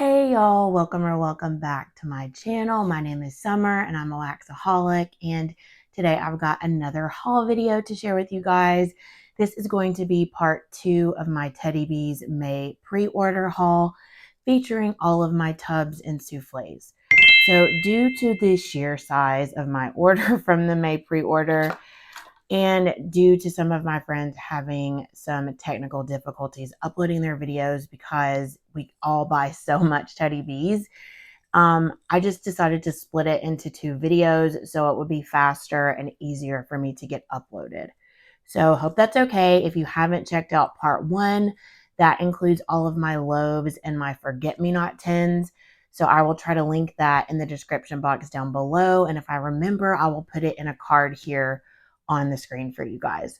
Hey y'all, welcome back to my channel. My name is Summer and I'm a waxaholic, and today I've got another haul video to share with you guys. This is going to be part 2 of my Teddy Bees May pre-order haul featuring all of my tubs and souffles. So due to the sheer size of my order from the May pre-order, and due to some of my friends having some technical difficulties uploading their videos because we all buy so much Teddy Bees, I just decided to split it into 2 videos so it would be faster and easier for me to get uploaded. So hope that's okay. If you haven't checked out part 1, that includes all of my loaves and my forget-me-not tins. So I will try to link that in the description box down below. And if I remember, I will put it in a card here on the screen for you guys.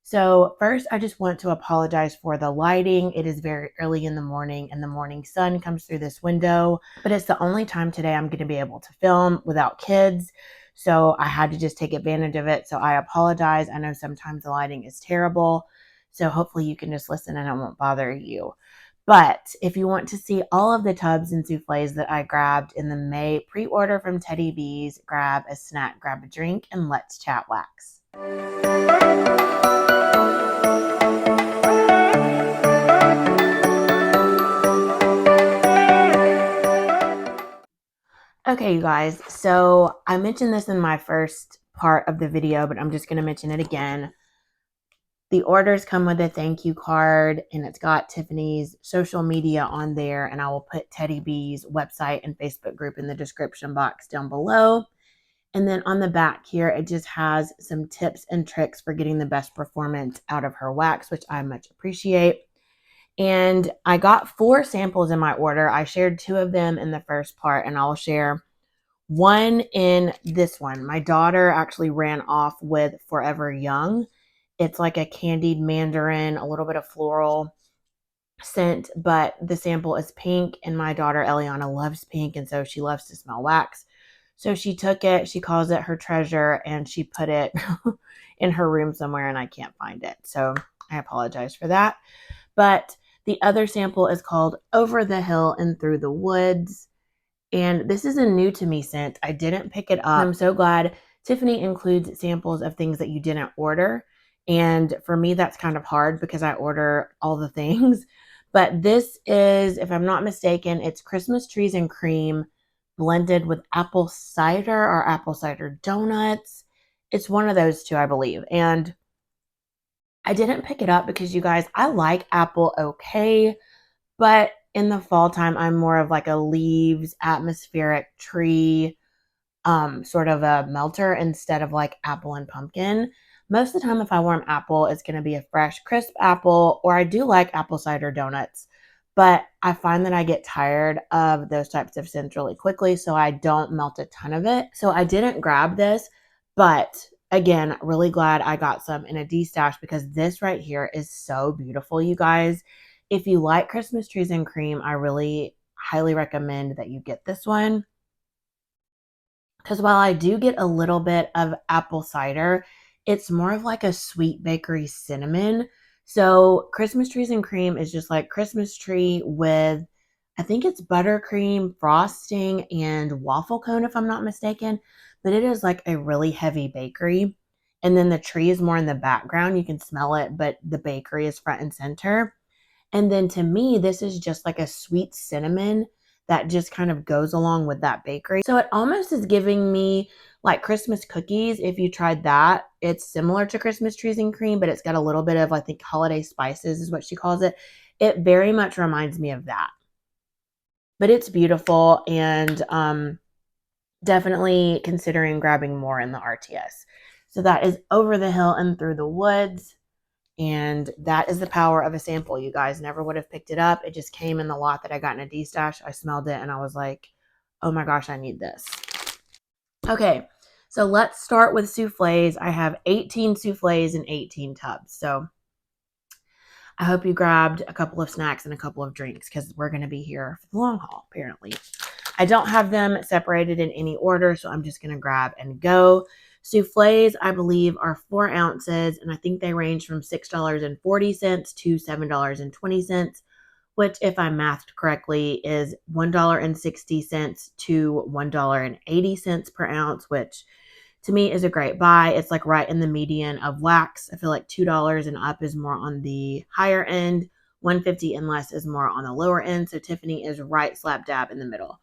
So first, I just want to apologize for the lighting. It is very early in the morning and the morning sun comes through this window, but it's the only time today I'm going to be able to film without kids. So I had to just take advantage of it. So I apologize. I know sometimes the lighting is terrible. So hopefully you can just listen and it won't bother you. But if you want to see all of the tubs and souffles that I grabbed in the May pre-order from Teddy Bees, grab a snack, grab a drink, and let's chat wax. Okay, you guys, so I mentioned this in my first part of the video, but I'm just going to mention it again. The orders come with a thank you card, and it's got Tiffany's social media on there, and I will put Teddy B's website and Facebook group in the description box down below. And then on the back here, it just has some tips and tricks for getting the best performance out of her wax, which I much appreciate. And I got 4 samples in my order. I shared 2 of them in the first part, and I'll share one in this one. My daughter actually ran off with Forever Young. It's like a candied mandarin, a little bit of floral scent, but the sample is pink, and my daughter Eliana loves pink, and so she loves to smell wax. So she took it, she calls it her treasure, and she put it in her room somewhere, and I can't find it. So I apologize for that. But the other sample is called Over the Hill and Through the Woods. And this is a new to me scent. I didn't pick it up. I'm so glad Tiffany includes samples of things that you didn't order. And for me, that's kind of hard because I order all the things. But this is, if I'm not mistaken, it's Christmas trees and cream blended with apple cider or apple cider donuts. It's one of those 2, I believe. And I didn't pick it up because, you guys, I like apple okay, but in the fall time, I'm more of like a leaves, atmospheric tree, sort of a melter instead of like apple and pumpkin. Most of the time, if I want apple, it's going to be a fresh, crisp apple, or I do like apple cider donuts, but I find that I get tired of those types of scents really quickly, so I don't melt a ton of it. So I didn't grab this, but again, really glad I got some in a D-stash because this right here is so beautiful, you guys. If you like Christmas trees and cream, I really highly recommend that you get this one. Because while I do get a little bit of apple cider, it's more of like a sweet bakery cinnamon. So Christmas trees and cream is just like Christmas tree with, I think it's buttercream, frosting, and waffle cone, if I'm not mistaken. But it is like a really heavy bakery. And then the tree is more in the background. You can smell it, but the bakery is front and center. And then to me, this is just like a sweet cinnamon that just kind of goes along with that bakery. So it almost is giving me like Christmas cookies. If you tried that, it's similar to Christmas trees and cream, but it's got a little bit of, I think, holiday spices is what she calls it. It very much reminds me of that. But it's beautiful, and definitely considering grabbing more in the RTS. So that is Over the Hill and Through the Woods. And that is the power of a sample, you guys. Never would have picked it up. It just came in the lot that I got in a D-stash. I smelled it and I was like, oh my gosh, I need this. Okay, so let's start with souffles. I have 18 souffles and 18 tubs. So I hope you grabbed a couple of snacks and a couple of drinks because we're going to be here for the long haul, apparently. I don't have them separated in any order, so I'm just going to grab and go. Souffles, I believe, are 4 ounces, and I think they range from $6.40 to $7.20. which, if I mathed correctly, is $1.60 to $1.80 per ounce, which to me is a great buy. It's like right in the median of wax. I feel like $2 and up is more on the higher end. $1.50 and less is more on the lower end. So Tiffany is right slap dab in the middle.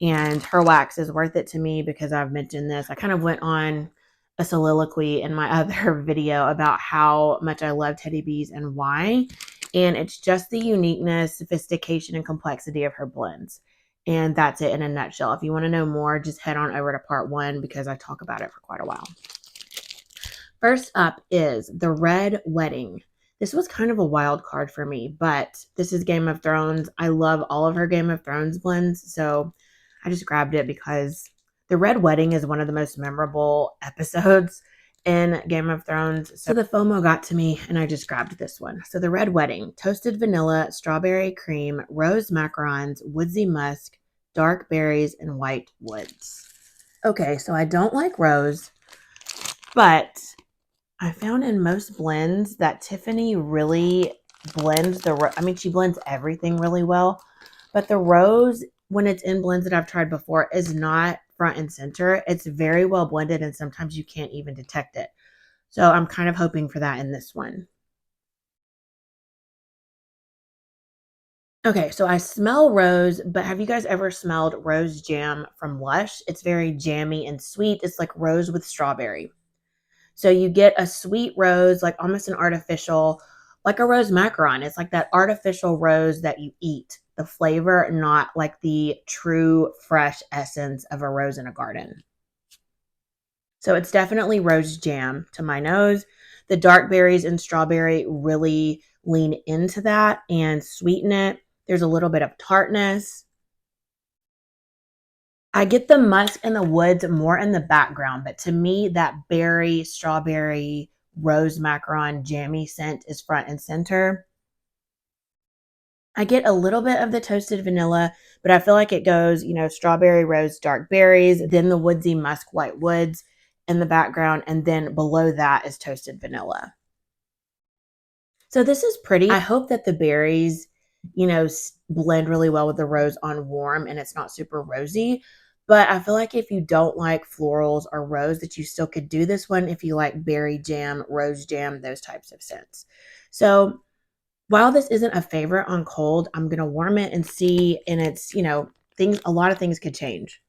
And her wax is worth it to me because I've mentioned this. I kind of went on a soliloquy in my other video about how much I love Teddy Bees and why. And it's just the uniqueness, sophistication, and complexity of her blends. And that's it in a nutshell. If you want to know more, just head on over to part 1 because I talk about it for quite a while. First up is the Red Wedding. This was kind of a wild card for me, but this is Game of Thrones. I love all of her Game of Thrones blends, so I just grabbed it because the Red Wedding is one of the most memorable episodes in Game of Thrones. So the FOMO got to me and I just grabbed this one. So the Red Wedding, toasted vanilla, strawberry cream, rose macarons, woodsy musk, dark berries, and white woods. Okay, so I don't like rose, but I found in most blends that Tiffany really blends she blends everything really well, but the rose, when it's in blends that I've tried before, is not front and center. It's very well blended and sometimes you can't even detect it. So I'm kind of hoping for that in this one. Okay, so I smell rose, but have you guys ever smelled rose jam from Lush? It's very jammy and sweet. It's like rose with strawberry. So you get a sweet rose, like almost an artificial, like a rose macaron. It's like that artificial rose that you eat, the flavor, not like the true fresh essence of a rose in a garden. So it's definitely rose jam to my nose. The dark berries and strawberry really lean into that and sweeten it. There's a little bit of tartness. I get the musk and the woods more in the background, but to me, that berry, strawberry, rose macaron, jammy scent is front and center. I get a little bit of the toasted vanilla, but I feel like it goes, strawberry, rose, dark berries, then the woodsy musk, white woods in the background, and then below that is toasted vanilla. So this is pretty. I hope that the berries, blend really well with the rose on warm and it's not super rosy. But I feel like if you don't like florals or rose, that you still could do this one if you like berry jam, rose jam, those types of scents. So while this isn't a favorite on cold, I'm going to warm it and see. And it's, a lot of things could change.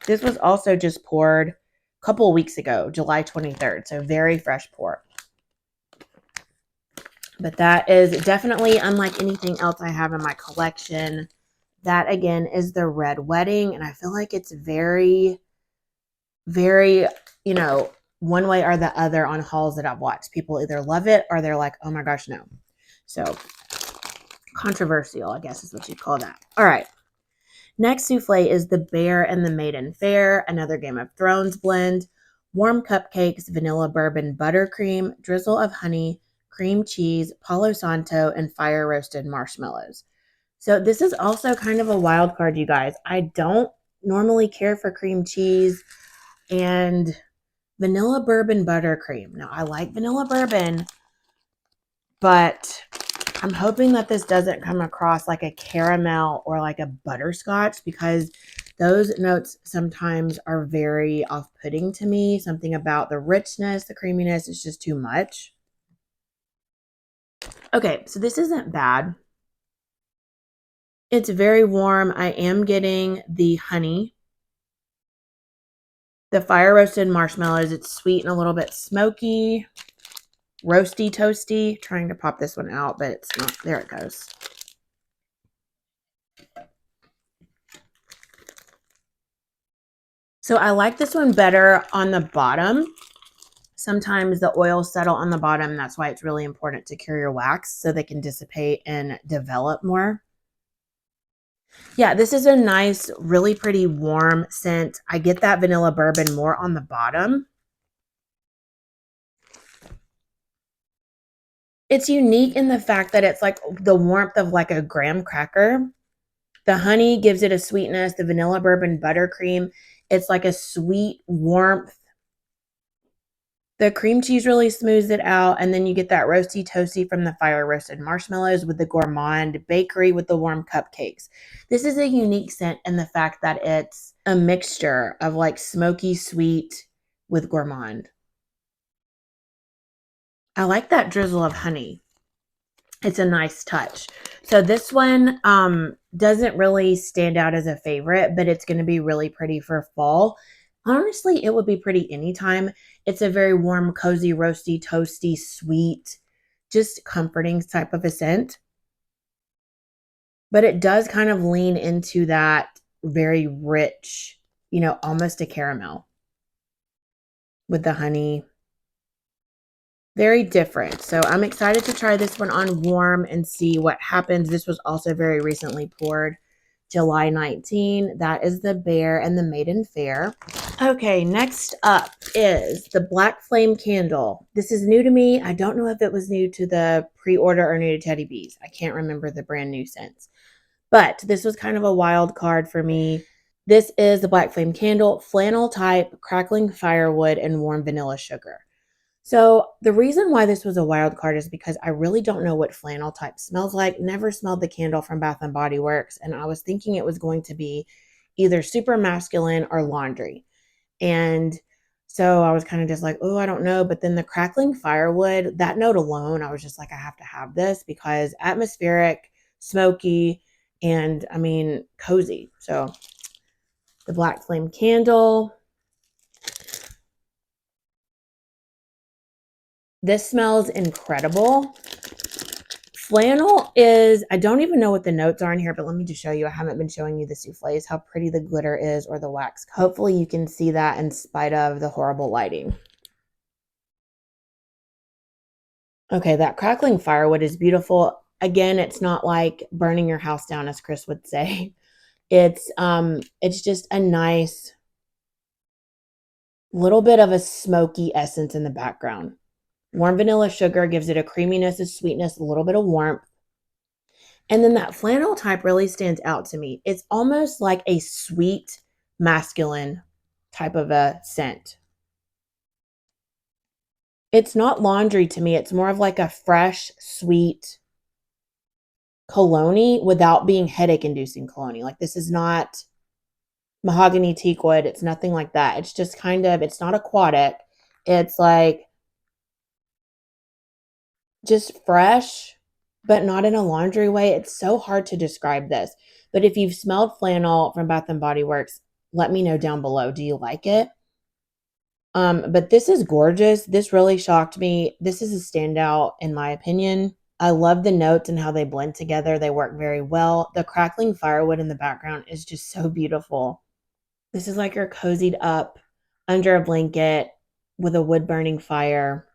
This was also just poured a couple of weeks ago, July 23rd. So very fresh pour. But that is definitely unlike anything else I have in my collection. That, again, is the Red Wedding. And I feel like it's very, very, one way or the other on hauls that I've watched. People either love it or they're like, oh my gosh, no. So controversial, I guess is what you'd call that. All right. Next souffle is the Bear and the Maiden Fair, another Game of Thrones blend. Warm cupcakes, vanilla bourbon buttercream, drizzle of honey, cream cheese, Palo Santo, and fire roasted marshmallows. So this is also kind of a wild card, you guys. I don't normally care for cream cheese and vanilla bourbon buttercream. Now, I like vanilla bourbon, but I'm hoping that this doesn't come across like a caramel or like a butterscotch because those notes sometimes are very off-putting to me. Something about the richness, the creaminess is just too much. Okay, so this isn't bad. It's very warm. I am getting the honey, the fire roasted marshmallows. It's sweet and a little bit smoky, roasty, toasty. Trying to pop this one out, but it's not. There it goes. So I like this one better on the bottom. Sometimes the oils settle on the bottom. That's why it's really important to cure your wax so they can dissipate and develop more. Yeah, this is a nice, really pretty warm scent. I get that vanilla bourbon more on the bottom. It's unique in the fact that it's like the warmth of like a graham cracker. The honey gives it a sweetness. The vanilla bourbon buttercream, it's like a sweet warmth. The cream cheese really smooths it out, and then you get that roasty toasty from the fire roasted marshmallows with the gourmand bakery with the warm cupcakes. This is a unique scent in the fact that it's a mixture of like smoky sweet with gourmand. I like that drizzle of honey. It's a nice touch. So this one doesn't really stand out as a favorite, but it's going to be really pretty for fall. Honestly, it would be pretty anytime. It's a very warm, cozy, roasty, toasty, sweet, just comforting type of a scent. But it does kind of lean into that very rich, almost a caramel with the honey. Very different. So I'm excited to try this one on warm and see what happens. This was also very recently poured, July 19. That is the Bear and the Maiden Fair. Okay, next up is the Black Flame Candle. This is new to me. I don't know if it was new to the pre-order or new to Teddy Bees. I can't remember the brand new scents. But this was kind of a wild card for me. This is the Black Flame Candle, flannel type, crackling firewood, and warm vanilla sugar. So the reason why this was a wild card is because I really don't know what flannel type smells like. Never smelled the candle from Bath and Body Works, and I was thinking it was going to be either super masculine or laundry. And so I was kind of just like, oh, I don't know. But then the crackling firewood, that note alone, I was just like, I have to have this because atmospheric, smoky, and I mean, cozy. So the Black Flame Candle. This smells incredible. Flannel is, I don't even know what the notes are in here, but let me just show you. I haven't been showing you the soufflés, how pretty the glitter is or the wax. Hopefully you can see that in spite of the horrible lighting. Okay, that crackling firewood is beautiful. Again, it's not like burning your house down, as Chris would say. It's just a nice little bit of a smoky essence in the background. Warm vanilla sugar gives it a creaminess, a sweetness, a little bit of warmth. And then that flannel type really stands out to me. It's almost like a sweet, masculine type of a scent. It's not laundry to me. It's more of like a fresh, sweet cologne without being headache-inducing cologne. Like this is not mahogany teak wood. It's nothing like that. It's just kind of, it's not aquatic. It's like just fresh, but not in a laundry way. It's so hard to describe this. But if you've smelled flannel from Bath and Body Works, let me know down below. Do you like it? But this is gorgeous. This really shocked me. This is a standout in my opinion. I love the notes and how they blend together. They work very well. The crackling firewood in the background is just so beautiful. This is like you're cozied up under a blanket with a wood burning fire,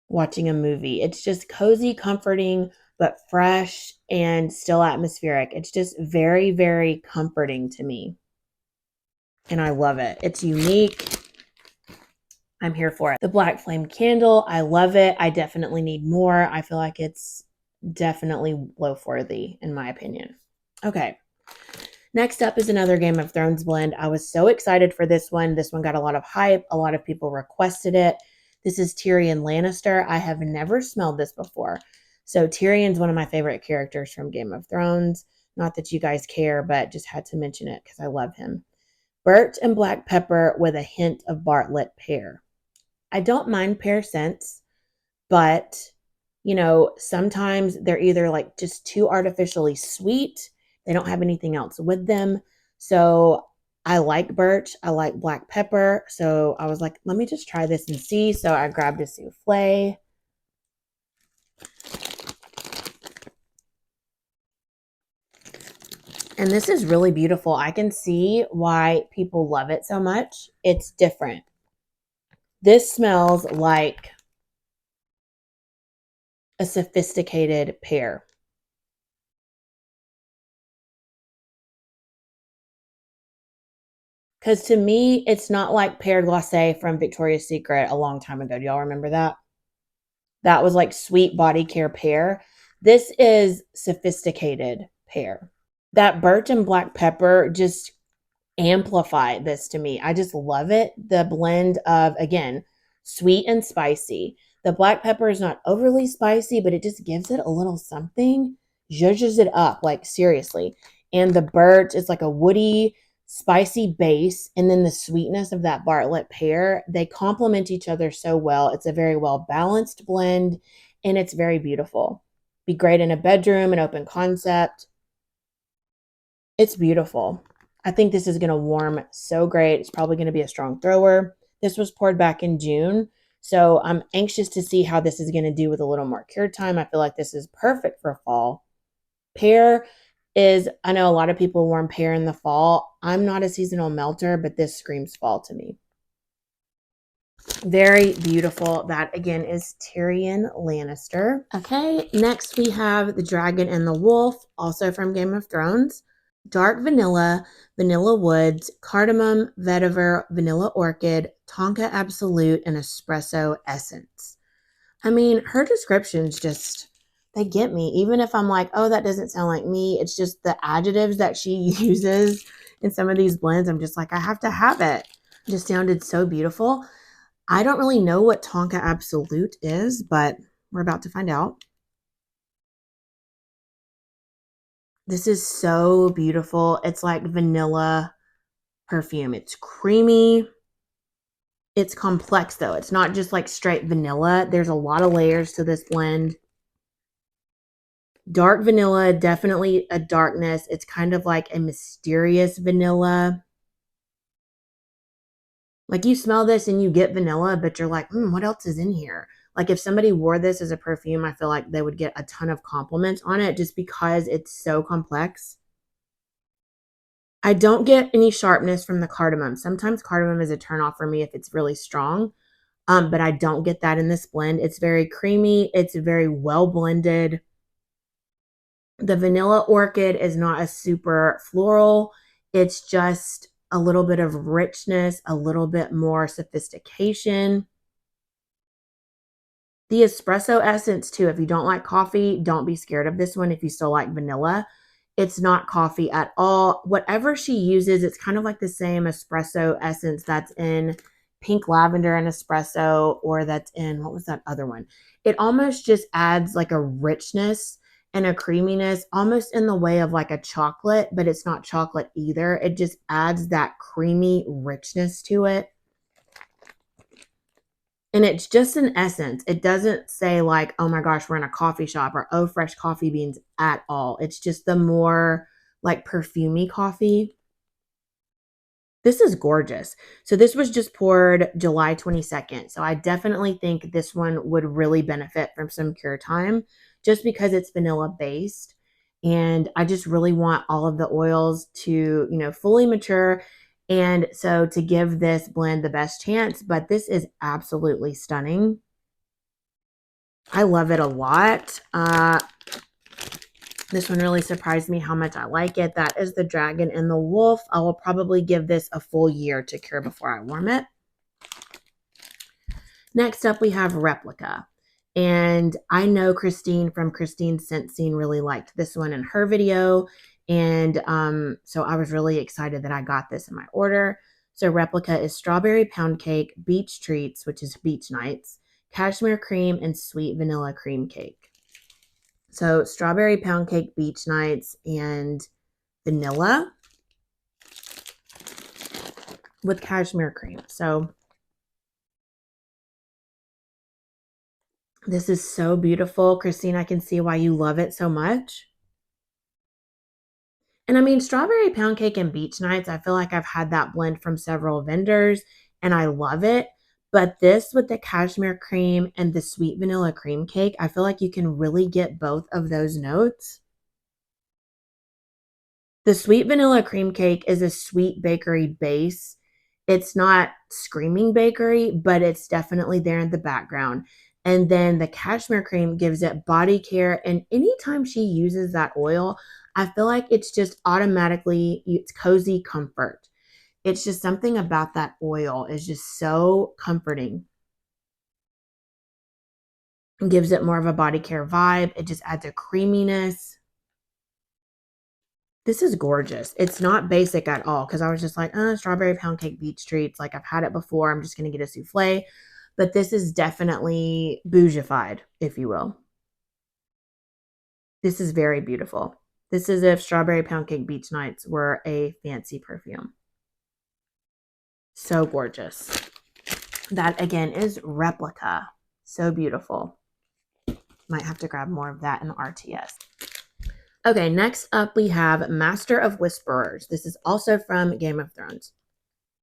watching a movie. It's just cozy, comforting, but fresh and still atmospheric. It's just very, very comforting to me. And I love it. It's unique. I'm here for it. The Black Flame Candle, I love it. I definitely need more. I feel like it's definitely loaf worthy in my opinion. Okay. Next up is another Game of Thrones blend. I was so excited for this one. This one got a lot of hype. A lot of people requested it. This is Tyrion Lannister. I have never smelled this before. So Tyrion's one of my favorite characters from Game of Thrones. Not that you guys care, but just had to mention it because I love him. Birch and black pepper with a hint of Bartlett pear. I don't mind pear scents, but sometimes they're either like just too artificially sweet. They don't have anything else with them. So I like birch. I like black pepper. So I was like, let me just try this and see. So I grabbed a souffle. And this is really beautiful. I can see why people love it so much. It's different. This smells like a sophisticated pear. Because to me, it's not like pear glacé from Victoria's Secret a long time ago. Do y'all remember that? That was like sweet body care pear. This is sophisticated pear. That birch and black pepper just amplify this to me. I just love it. The blend of, again, sweet and spicy. The black pepper is not overly spicy, but it just gives it a little something, zhuzhes it up, like seriously. And the birch is like a woody, spicy base. And then the sweetness of that Bartlett pear, they complement each other so well. It's a very well balanced blend and it's very beautiful. Be great in a bedroom, an open concept. It's beautiful. I think this is going to warm so great. It's probably going to be a strong thrower. This was poured back in June. So I'm anxious to see how this is going to do with a little more cure time. I feel like this is perfect for fall. Pear is, I know a lot of people warm pear in the fall. I'm not a seasonal melter, but this screams fall to me. Very beautiful. That again is Tyrion Lannister. Okay, next we have the Dragon and the Wolf, also from Game of Thrones. Dark vanilla, vanilla woods, cardamom, vetiver, vanilla orchid, tonka absolute, and espresso essence. I mean, her descriptions just, they get me. Even if I'm like, oh, that doesn't sound like me, it's just the adjectives that she uses in some of these blends. I'm just like, I have to have it. It just sounded so beautiful. I don't really know what tonka absolute is, but we're about to find out. This is so beautiful. It's like vanilla perfume. It's creamy. It's complex though. It's not just like straight vanilla. There's a lot of layers to this blend. Dark vanilla, definitely a darkness. It's kind of like a mysterious vanilla. Like you smell this and you get vanilla, but you're like, what else is in here? Like if somebody wore this as a perfume, I feel like they would get a ton of compliments on it just because it's so complex. I don't get any sharpness from the cardamom. Sometimes cardamom is a turnoff for me if it's really strong, but I don't get that in this blend. It's very creamy. It's very well blended. The vanilla orchid is not a super floral. It's just a little bit of richness, a little bit more sophistication. The espresso essence too, if you don't like coffee, don't be scared of this one if you still like vanilla. It's not coffee at all. Whatever she uses, it's kind of like the same espresso essence that's in pink lavender and espresso, or that's in, what was that other one? It almost just adds like a richness and a creaminess, almost in the way of like a chocolate, but it's not chocolate either. It just adds that creamy richness to it. And it's just an essence. It doesn't say like, oh my gosh, we're in a coffee shop, or oh, fresh coffee beans at all. It's just the more like perfumey coffee. This is gorgeous. So this was just poured July 22nd. So I definitely think this one would really benefit from some cure time just because it's vanilla based. And I just really want all of the oils to, fully mature. And so to give this blend the best chance, but this is absolutely stunning. I love it a lot. This one really surprised me how much I like it. That is the Dragon and the Wolf. I will probably give this a full year to cure before I warm it. Next up, we have Replica. And I know Christine from Christine's Scent Scene really liked this one in her video. And so I was really excited that I got this in my order. So Replica is strawberry pound cake, beach treats, which is beach nights, cashmere cream, and sweet vanilla cream cake. So strawberry pound cake, beach nights, and vanilla with cashmere cream. So this is so beautiful. Christine, I can see why you love it so much. And I mean, strawberry pound cake and beach nights, I feel like I've had that blend from several vendors and I love it. But this with the cashmere cream and the sweet vanilla cream cake, I feel like you can really get both of those notes. The sweet vanilla cream cake is a sweet bakery base. It's not screaming bakery, but it's definitely there in the background. And then the cashmere cream gives it body care. And anytime she uses that oil, I feel like it's just automatically, it's cozy comfort. It's just something about that oil is just so comforting. It gives it more of a body care vibe. It just adds a creaminess. This is gorgeous. It's not basic at all because I was just like, strawberry pound cake beach treats. Like I've had it before. I'm just going to get a souffle. But this is definitely bougified, if you will. This is very beautiful. This is if strawberry pound cake beach nights were a fancy perfume. So gorgeous. That again is Replica. So beautiful. Might have to grab more of that in the RTS. Okay, next up we have Master of Whisperers. This is also from Game of Thrones.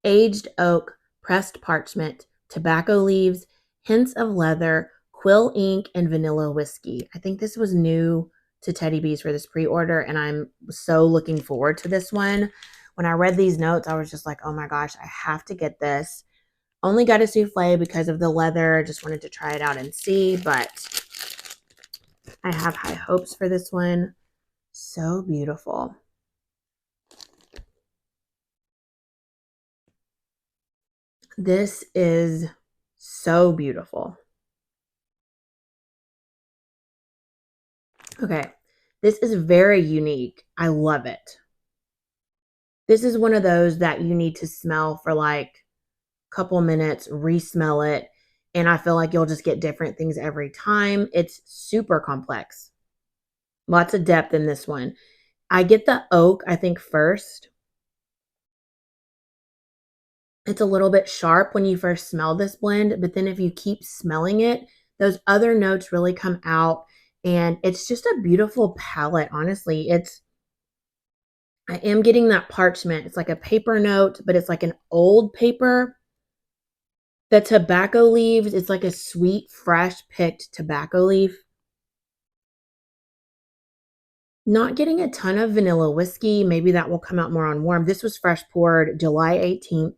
Aged oak, pressed parchment, tobacco leaves, hints of leather, quill ink, and vanilla whiskey. I think this was new to Teddy Bees for this pre-order, and I'm so looking forward to this one. When I read these notes, I was just like, oh my gosh, I have to get this. Only got a souffle because of the leather. Just wanted to try it out and see, but I have high hopes for this one. So beautiful. This is so beautiful. Okay, this is very unique. I love it. This is one of those that you need to smell for like a couple minutes, re-smell it, and I feel like you'll just get different things every time. It's super complex. Lots of depth in this one. I get the oak, I think, first. It's a little bit sharp when you first smell this blend, but then if you keep smelling it, those other notes really come out, and it's just a beautiful palette, honestly. I am getting that parchment. It's like a paper note, but it's like an old paper. The tobacco leaves, it's like a sweet, fresh picked tobacco leaf. Not getting a ton of vanilla whiskey. Maybe that will come out more on warm. This was fresh poured July 18th.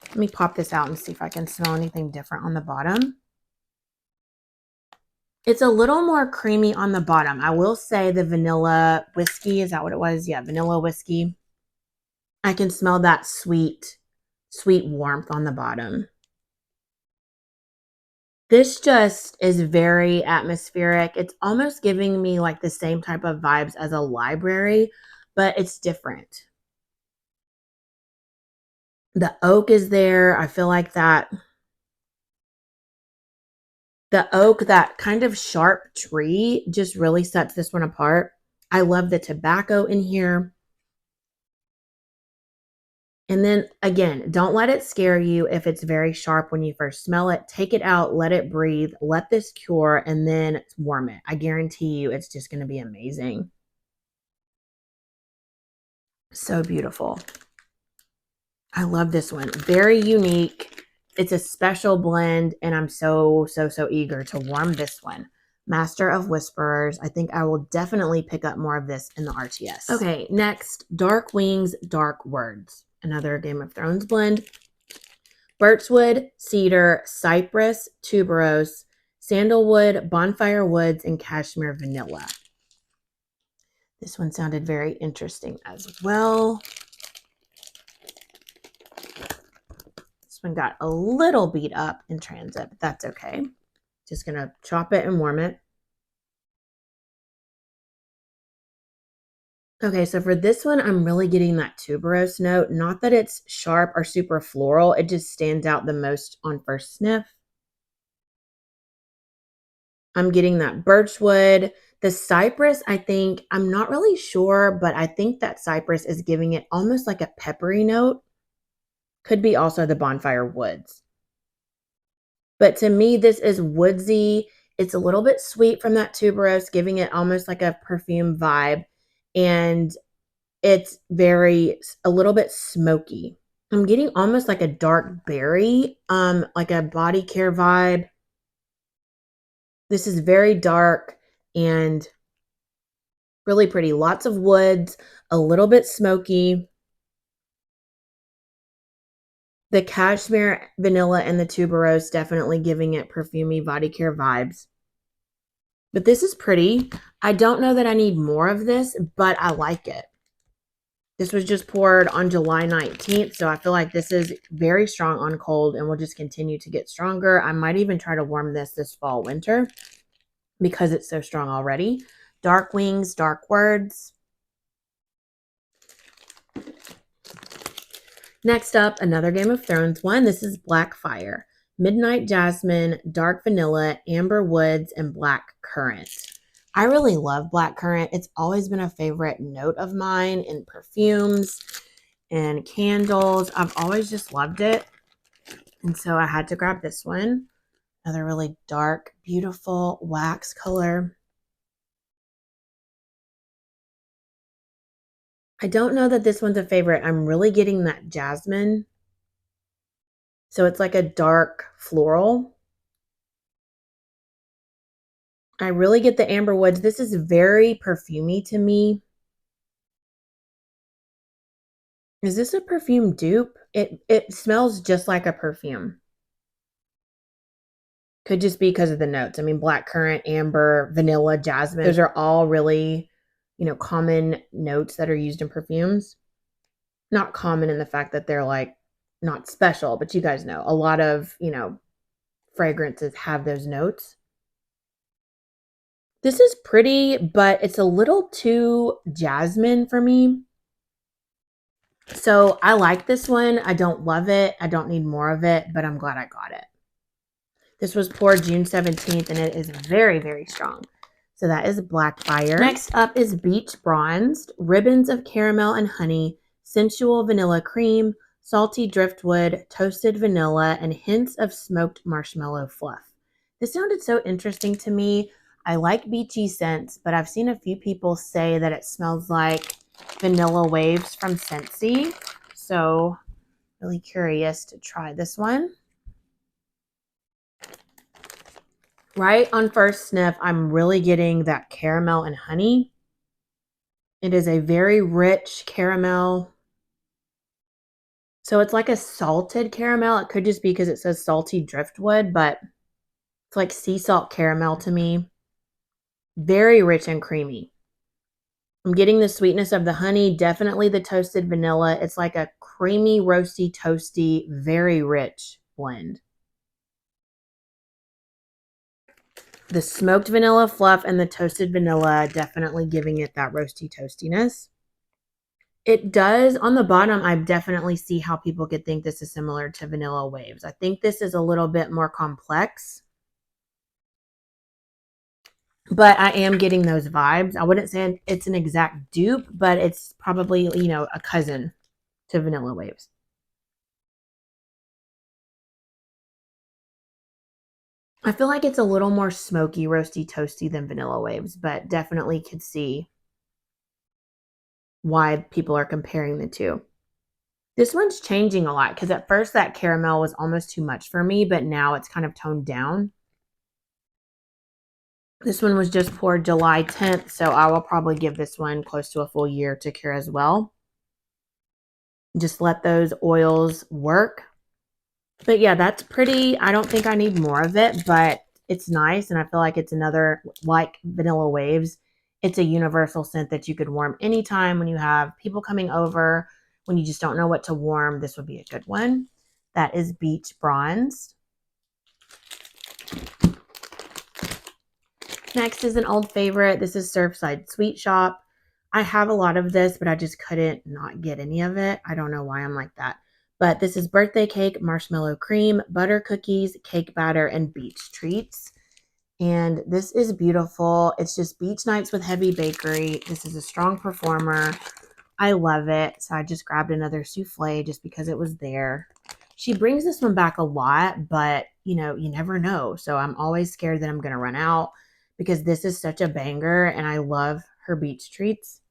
Let me pop this out and see if I can smell anything different on the bottom. It's a little more creamy on the bottom. I will say the vanilla whiskey, is that what it was? Yeah, vanilla whiskey. I can smell that sweet, sweet warmth on the bottom. This just is very atmospheric. It's almost giving me like the same type of vibes as a library, but it's different. The oak is there. I feel like that the oak, that kind of sharp tree, just really sets this one apart. I love the tobacco in here. And then again, don't let it scare you if it's very sharp when you first smell it. Take it out, let it breathe, let this cure, and then warm it. I guarantee you it's just going to be amazing. So beautiful. I love this one. Very unique. It's a special blend, and I'm so eager to warm this one. Master of Whisperers. I think I will definitely pick up more of this in the RTS. Okay, next, Dark Wings, Dark Words. Another Game of Thrones blend. Birchwood, cedar, cypress, tuberose, sandalwood, bonfire woods, and cashmere vanilla. This one sounded very interesting as well. This one got a little beat up in transit, but that's okay. Just going to chop it and warm it. Okay, so for this one, I'm really getting that tuberose note. Not that it's sharp or super floral. It just stands out the most on first sniff. I'm getting that birchwood. The cypress, I think, I'm not really sure, but I think that cypress is giving it almost like a peppery note. Could be also the bonfire woods. But to me, this is woodsy. It's a little bit sweet from that tuberose, giving it almost like a perfume vibe. And it's a little bit smoky. I'm getting almost like a dark berry, like a body care vibe. This is very dark and really pretty. Lots of woods, a little bit smoky. The cashmere vanilla and the tuberose definitely giving it perfumey body care vibes. But this is pretty. I don't know that I need more of this, but I like it. This was just poured on July 19th, so I feel like this is very strong on cold and will just continue to get stronger. I might even try to warm this fall, winter because it's so strong already. Dark Wings, Dark Words. Next up, another Game of Thrones one. This is Black Fire. Midnight Jasmine, Dark Vanilla, Amber Woods, and Black Currant. I really love black currant. It's always been a favorite note of mine in perfumes and candles. I've always just loved it. And so I had to grab this one. Another really dark, beautiful wax color. I don't know that this one's a favorite. I'm really getting that jasmine. So it's like a dark floral. I really get the amber woods. This is very perfumey to me. Is this a perfume dupe? It smells just like a perfume. Could just be because of the notes. I mean, black currant, amber, vanilla, jasmine. Those are all really, common notes that are used in perfumes. Not common in the fact that they're like not special, but you guys know a lot of, fragrances have those notes. This is pretty, but it's a little too jasmine for me. So I like this one. I don't love it. I don't need more of it, but I'm glad I got it. This was poured June 17th, and it is very, very strong. So that is Black Fire. Next up is Beach Bronzed, ribbons of caramel and honey, sensual vanilla cream, salty driftwood, toasted vanilla, and hints of smoked marshmallow fluff. This sounded so interesting to me. I like beachy scents, but I've seen a few people say that it smells like Vanilla Waves from Scentsy. So really curious to try this one. Right on first sniff, I'm really getting that caramel and honey. It is a very rich caramel. So it's like a salted caramel. It could just be because it says salty driftwood, but it's like sea salt caramel to me. Very rich and creamy. I'm getting the sweetness of the honey, definitely the toasted vanilla. It's like a creamy, roasty, toasty, very rich blend. The smoked vanilla fluff and the toasted vanilla definitely giving it that roasty toastiness. It does, on the bottom, I definitely see how people could think this is similar to Vanilla Waves. I think this is a little bit more complex, but I am getting those vibes. I wouldn't say it's an exact dupe, but it's probably, a cousin to Vanilla Waves. I feel like it's a little more smoky, roasty, toasty than Vanilla Waves, but definitely could see why people are comparing the two. This one's changing a lot because at first that caramel was almost too much for me, but now it's kind of toned down. This one was just poured July 10th, so I will probably give this one close to a full year to cure as well. Just let those oils work. But yeah, that's pretty. I don't think I need more of it, but it's nice, and I feel like it's another, like Vanilla Waves, it's a universal scent that you could warm anytime when you have people coming over, when you just don't know what to warm. This would be a good one. That is Beach Bronze. Next is an old favorite. This is Surfside Sweet Shop. I have a lot of this, but I just couldn't not get any of it. I don't know why I'm like that. But this is birthday cake, marshmallow cream, butter cookies, cake batter, and beach treats. And this is beautiful. It's just beach nights with heavy bakery. This is a strong performer. I love it. So I just grabbed another souffle just because it was there. She brings this one back a lot, but you never know. So I'm always scared that I'm going to run out because this is such a banger and I love her beach treats.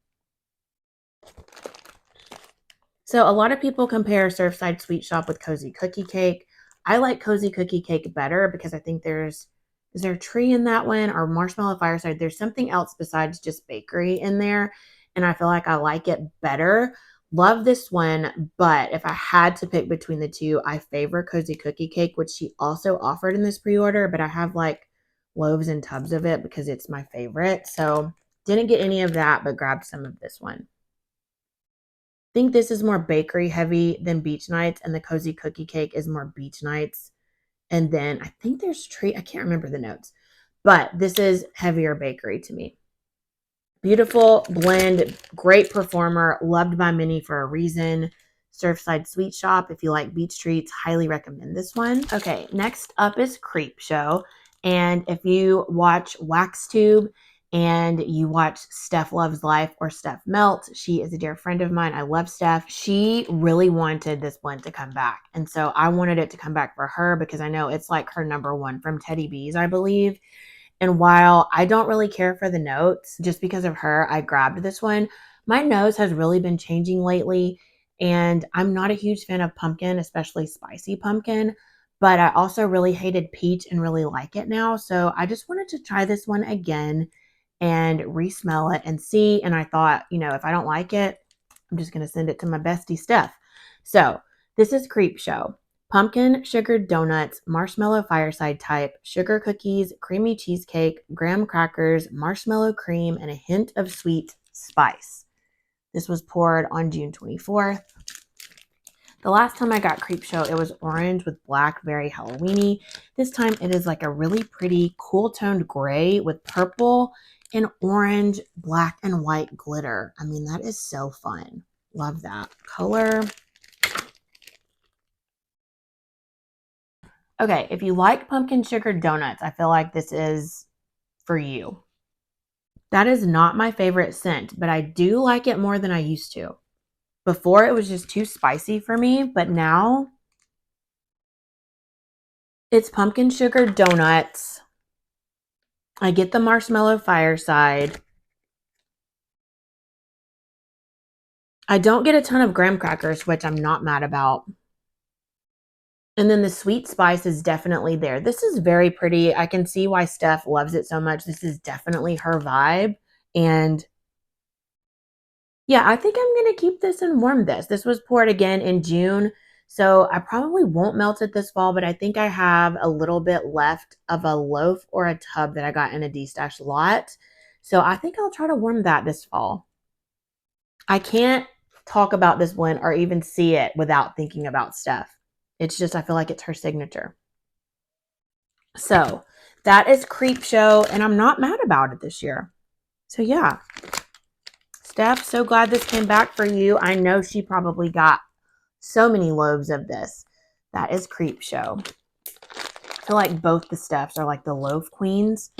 So a lot of people compare Surfside Sweet Shop with Cozy Cookie Cake. I like Cozy Cookie Cake better because I think is there a tree in that one or Marshmallow Fireside? There's something else besides just bakery in there. And I feel like I like it better. Love this one, but if I had to pick between the two, I favor Cozy Cookie Cake, which she also offered in this pre-order, but I have like loaves and tubs of it because it's my favorite. So didn't get any of that, but grabbed some of this one. I think this is more bakery heavy than Beach Nights, and the Cozy Cookie Cake is more Beach Nights. And then I think there's tree. I can't remember the notes, but this is heavier bakery to me. Beautiful blend, great performer, loved by many for a reason. Surfside Sweet Shop. If you like beach treats, highly recommend this one. Okay, next up is Creep Show. And if you watch Wax Tube and you watch Steph Loves Life or Steph Melt, she is a dear friend of mine. I love Steph. She really wanted this blend to come back. And so I wanted it to come back for her because I know it's like her number one from Teddy B's, I believe. And while I don't really care for the notes, just because of her, I grabbed this one. My nose has really been changing lately, and I'm not a huge fan of pumpkin, especially spicy pumpkin, but I also really hated peach and really like it now. So I just wanted to try this one again and re-smell it and see. And I thought, if I don't like it, I'm just going to send it to my bestie Steph. So this is Creep Show. Pumpkin sugared donuts, marshmallow fireside type, sugar cookies, creamy cheesecake, graham crackers, marshmallow cream, and a hint of sweet spice. This was poured on June 24th. The last time I got Creep Show, it was orange with black, very Halloween-y. This time it is like a really pretty cool toned gray with purple and orange, black, and white glitter. I mean, that is so fun. Love that color. Okay, if you like pumpkin sugar donuts, I feel like this is for you. That is not my favorite scent, but I do like it more than I used to. Before, it was just too spicy for me, but now it's pumpkin sugar donuts. I get the marshmallow fireside. I don't get a ton of graham crackers, which I'm not mad about. And then the sweet spice is definitely there. This is very pretty. I can see why Steph loves it so much. This is definitely her vibe. And yeah, I think I'm going to keep this and warm this. This was poured again in June. So I probably won't melt it this fall, but I think I have a little bit left of a loaf or a tub that I got in a D-Stash lot. So I think I'll try to warm that this fall. I can't talk about this blend or even see it without thinking about Steph. It's just, I feel like it's her signature. So that is Creep Show, and I'm not mad about it this year. So yeah, Steph, so glad this came back for you. I know she probably got so many loaves of this. That is Creep Show. I feel like both the Stephs are like the loaf queens,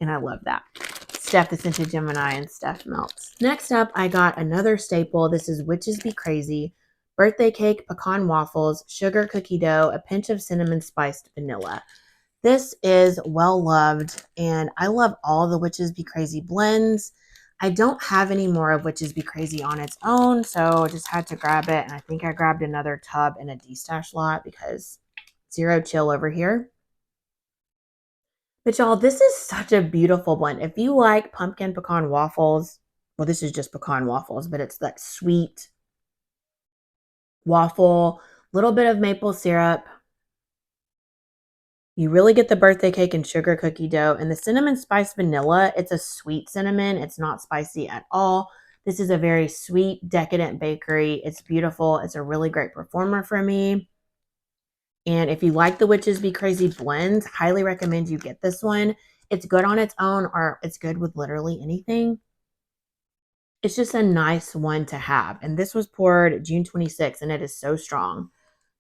and I love that. Steph the Scented Gemini and Steph Melts. Next up, I got another staple. This is Witches Be Crazy. Birthday cake, pecan waffles, sugar cookie dough, a pinch of cinnamon spiced vanilla. This is well loved, and I love all the Witches Be Crazy blends. I don't have any more of Witches Be Crazy on its own, so I just had to grab it, and I think I grabbed another tub in a D-Stash lot because zero chill over here. But y'all, this is such a beautiful blend. If you like pumpkin pecan waffles, well, this is just pecan waffles, but it's that sweet waffle, little bit of maple syrup. You really get the birthday cake and sugar cookie dough. And the cinnamon spice vanilla, it's a sweet cinnamon. It's not spicy at all. This is a very sweet, decadent bakery. It's beautiful. It's a really great performer for me. And if you like the Witches Be Crazy blends, highly recommend you get this one. It's good on its own, or it's good with literally anything. It's just a nice one to have. And this was poured June 26th, and it is so strong.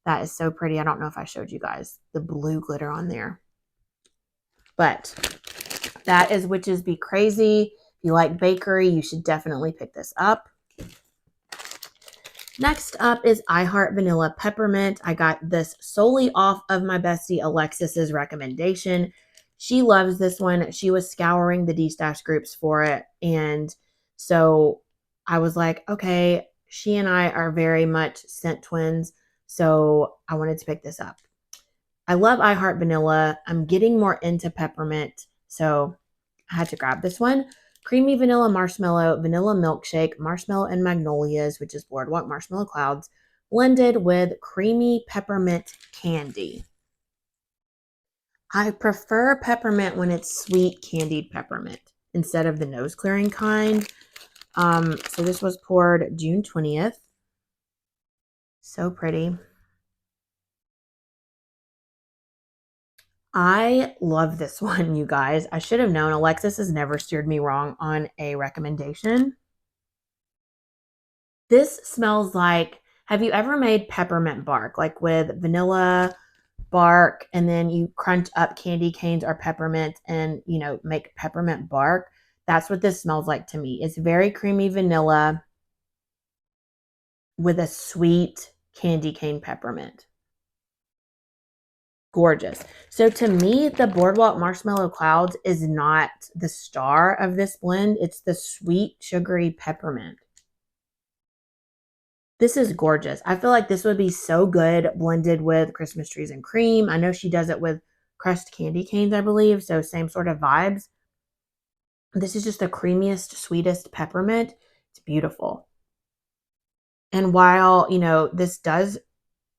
That is so pretty. I don't know if I showed you guys the blue glitter on there. But that is Witches Be Crazy. If you like bakery, you should definitely pick this up. Next up is I Heart Vanilla Peppermint. I got this solely off of my bestie Alexis's recommendation. She loves this one. She was scouring the D-Stash groups for it. And so I was like, okay, she and I are very much scent twins. So I wanted to pick this up. I love I Heart Vanilla. I'm getting more into peppermint. So I had to grab this one. Creamy vanilla marshmallow, vanilla milkshake, marshmallow and magnolias, which is boardwalk marshmallow clouds, blended with creamy peppermint candy. I prefer peppermint when it's sweet candied peppermint instead of the nose clearing kind. So this was poured June 20th. So pretty. I love this one, you guys. I should have known. Alexis has never steered me wrong on a recommendation. This smells like, Have you ever made peppermint bark, like with vanilla bark, and then you crunch up candy canes or peppermint and, you know, make peppermint bark? That's what this smells like to me. It's very creamy vanilla with a sweet candy cane peppermint. Gorgeous. So to me, the Boardwalk Marshmallow Clouds is not the star of this blend. It's the sweet, sugary peppermint. This is gorgeous. I feel like this would be so good blended with Christmas trees and cream. I know she does it with crushed candy canes, I believe. So same sort of vibes. This is just the creamiest, sweetest peppermint. It's beautiful. And while, you know, this does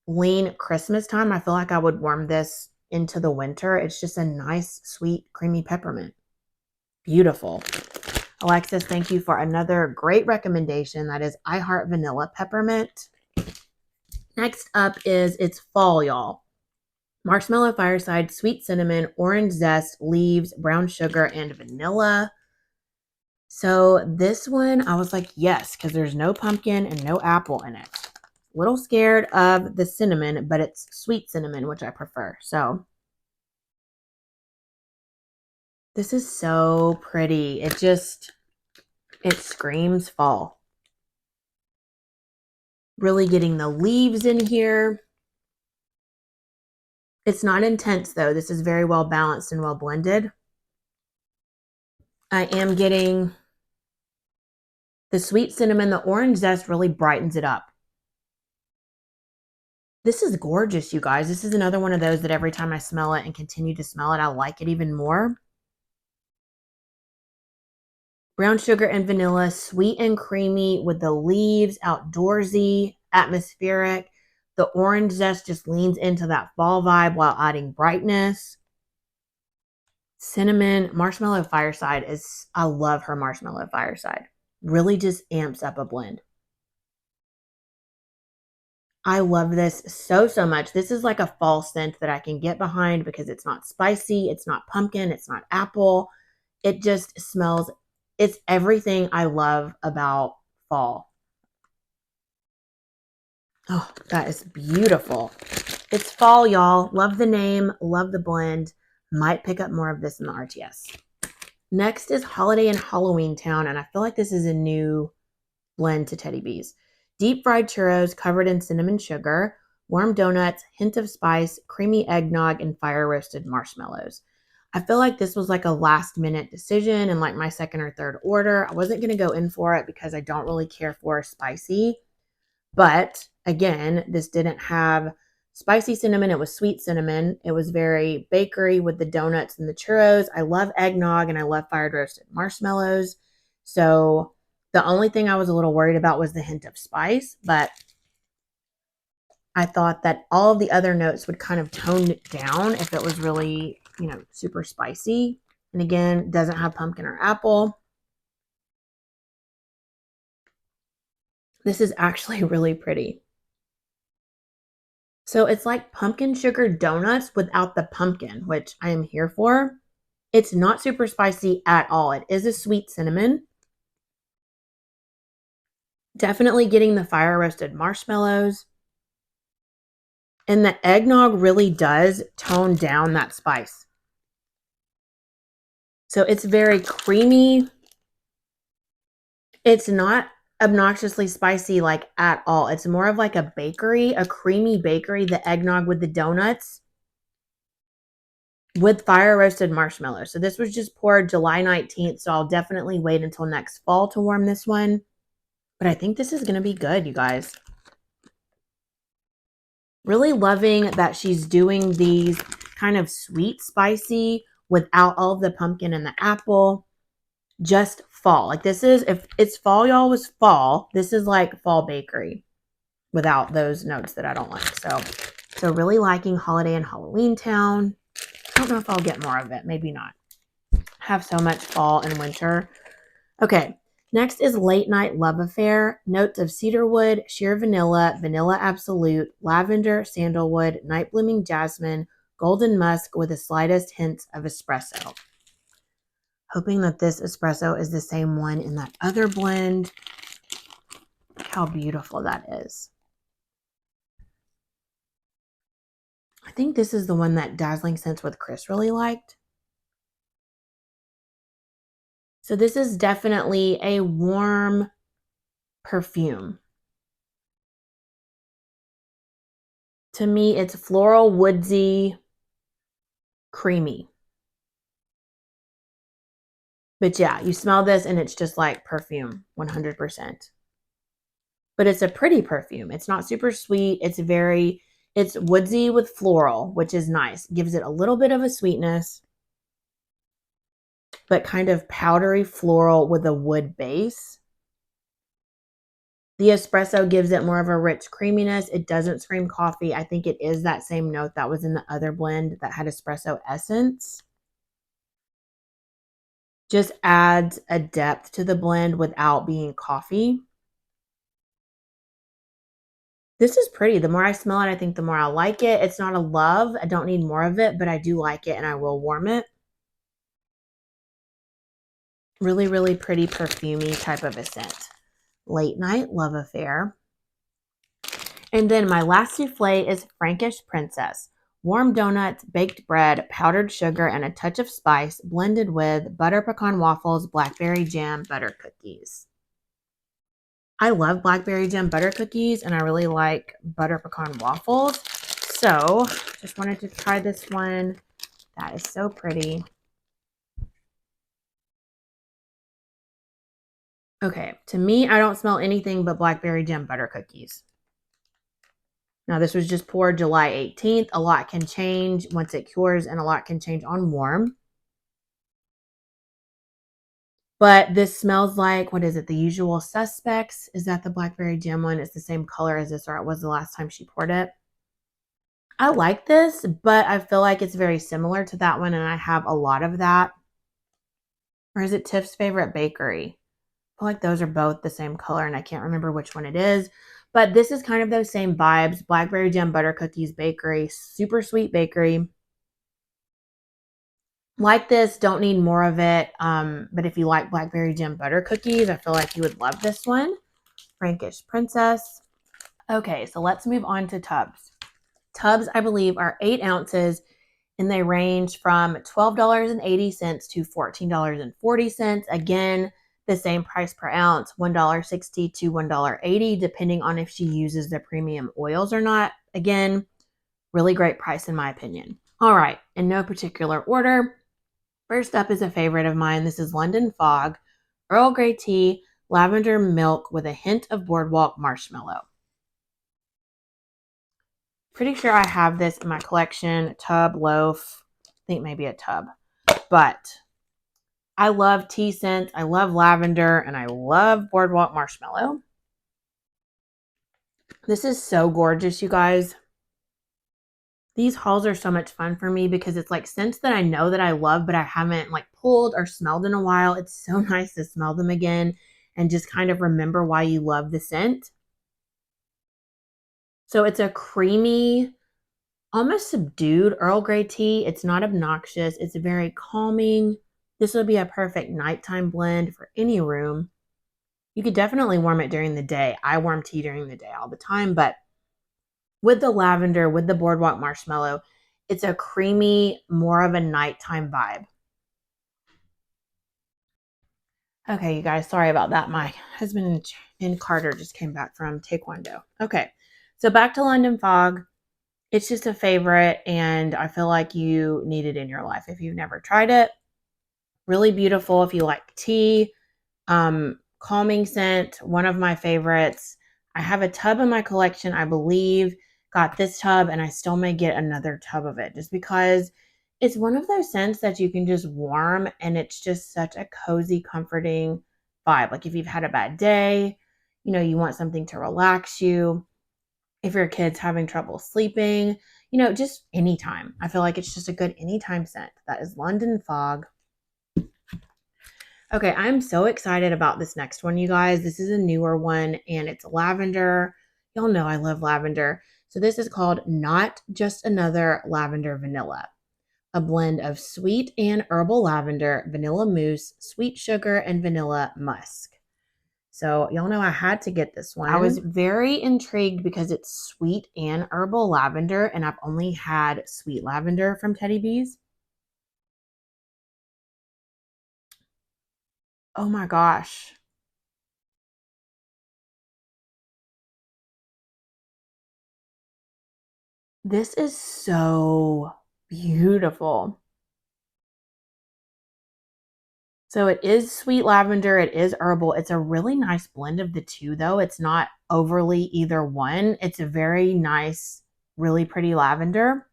lean Christmas time, I feel like I would warm this into the winter. It's just a nice, sweet, creamy peppermint. Beautiful. Alexis, thank you for another great recommendation. That is I Heart Vanilla Peppermint. Next up is It's Fall, y'all. Marshmallow Fireside, sweet cinnamon, orange zest, leaves, brown sugar, and vanilla. So this one, I was like, yes, because there's no pumpkin and no apple in it. A little scared of the cinnamon, but it's sweet cinnamon, which I prefer. So this is so pretty. It screams fall. Really getting the leaves in here. It's not intense though. This is very well balanced and well blended. I am getting the sweet cinnamon. The orange zest really brightens it up. This is gorgeous, you guys. This is another one of those that every time I smell it and continue to smell it, I like it even more. Brown sugar and vanilla, sweet and creamy with the leaves, outdoorsy, atmospheric. The orange zest just leans into that fall vibe while adding brightness. Cinnamon, Marshmallow Fireside is, I love her Marshmallow Fireside. Really just amps up a blend. I love this so, so much. This is like a fall scent that I can get behind because it's not spicy, it's not pumpkin, it's not apple. It just smells, it's everything I love about fall. Oh, that is beautiful. It's fall, y'all. Love the name, love the blend. Might pick up more of this in the RTS. Next is Holiday in Halloween Town, and I feel like this is a new blend to Teddy B's. Deep fried churros covered in cinnamon sugar, warm donuts, hint of spice, creamy eggnog, and fire roasted marshmallows. I feel like this was like a last minute decision and like my second or third order. I wasn't going to go in for it because I don't really care for spicy. But again, this didn't have spicy cinnamon. It was sweet cinnamon. It was very bakery with the donuts and the churros. I love eggnog and I love fired roasted marshmallows. So the only thing I was a little worried about was the hint of spice, but I thought that all of the other notes would kind of tone it down if it was really, you know, super spicy. And again, doesn't have pumpkin or apple. This is actually really pretty. So it's like pumpkin sugar donuts without the pumpkin, which I am here for. It's not super spicy at all. It is a sweet cinnamon. Definitely getting the fire roasted marshmallows. And the eggnog really does tone down that spice. So it's very creamy. It's not obnoxiously spicy like at all. It's more of like a bakery, a creamy bakery, the eggnog with the donuts with fire roasted marshmallows. So this was just poured July 19th. So I'll definitely wait until next fall to warm this one. But I think this is going to be good, you guys. Really loving that she's doing these kind of sweet, spicy without all of the pumpkin and the apple. Just fall. Like this is, if it's fall, y'all, was fall. This is like fall bakery without those notes that I don't like. So really liking Holiday in Halloween Town. I don't know if I'll get more of it. Maybe not. Have so much fall and winter. Okay. Next is Late Night Love Affair. Notes of cedarwood, sheer vanilla, vanilla absolute, lavender, sandalwood, night blooming jasmine, golden musk with the slightest hints of espresso. Hoping that this espresso is the same one in that other blend. Look how beautiful that is. think this is the one that Dazzling Scents with Chris really liked. So this is definitely a warm perfume. To me, it's floral, woodsy, creamy. But yeah, you smell this and it's just like perfume, 100%. But it's a pretty perfume. It's not super sweet. It's woodsy with floral, which is nice. Gives it a little bit of a sweetness, but kind of powdery floral with a wood base. The espresso gives it more of a rich creaminess. It doesn't scream coffee. I think it is that same note that was in the other blend that had espresso essence. Just adds a depth to the blend without being coffee. This is pretty. The more I smell it, I think the more I like it. It's not a love. I don't need more of it, but I do like it and I will warm it. Really, really pretty perfumey type of a scent. Late Night Love Affair. And then my last souffle is Frankish Princess. Warm donuts, baked bread, powdered sugar, and a touch of spice blended with butter pecan waffles, blackberry jam, butter cookies. I love blackberry jam butter cookies, and I really like butter pecan waffles. So just wanted to try this one. That is so pretty. Okay, to me, I don't smell anything but blackberry jam butter cookies. Now, this was just poured July 18th. A lot can change once it cures, and a lot can change on warm. But this smells like, what is it? The Usual Suspects. Is that the blackberry jam one? It's the same color as this, or it was the last time she poured it. I like this, but I feel like it's very similar to that one, and I have a lot of that. Or is it Tiff's Favorite Bakery? I feel like those are both the same color, and I can't remember which one it is. But this is kind of those same vibes. Blackberry jam butter cookies bakery. Super sweet bakery. Like this, don't need more of it. But if you like blackberry jam butter cookies, I feel like you would love this one. Frankish Princess. Okay, so let's move on to tubs. Tubs, I believe, are 8 ounces, and they range from $12.80 to $14.40. Again, the same price per ounce, $1.60 to $1.80, depending on if she uses the premium oils or not. Again, really great price in my opinion. All right, in no particular order. First up is a favorite of mine. This is London Fog, Earl Grey tea, lavender milk with a hint of boardwalk marshmallow. Pretty sure I have this in my collection. Tub, loaf, I think maybe a tub. But I love tea scents. I love lavender, and I love boardwalk marshmallow. This is so gorgeous, you guys. These hauls are so much fun for me because it's like scents that I know that I love, but I haven't like pulled or smelled in a while. It's so nice to smell them again and just kind of remember why you love the scent. So it's a creamy, almost subdued Earl Grey tea. It's not obnoxious. It's very calming. This would be a perfect nighttime blend for any room. You could definitely warm it during the day. I warm tea during the day all the time, but with the lavender, with the boardwalk marshmallow, it's a creamy, more of a nighttime vibe. Okay, you guys, sorry about that. My husband and Carter just came back from Taekwondo. Okay, so back to London Fog. It's just a favorite, and I feel like you need it in your life if you've never tried it. Really beautiful if you like tea. Calming scent, one of my favorites. I have a tub in my collection, I believe. Got this tub, and I still may get another tub of it just because it's one of those scents that you can just warm, and it's just such a cozy, comforting vibe. Like if you've had a bad day, you want something to relax you. If your kid's having trouble sleeping, just anytime. I feel like it's just a good anytime scent. That is London Fog. Okay, I'm so excited about this next one, you guys. This is a newer one, and it's lavender. Y'all know I love lavender. So this is called Not Just Another Lavender Vanilla, a blend of sweet and herbal lavender, vanilla mousse, sweet sugar, and vanilla musk. So y'all know I had to get this one. I was very intrigued because it's sweet and herbal lavender, and I've only had sweet lavender from Teddy Bees. Oh my gosh. This is so beautiful. So it is sweet lavender. It is herbal. It's a really nice blend of the two, though. It's not overly either one. It's a very nice, really pretty lavender.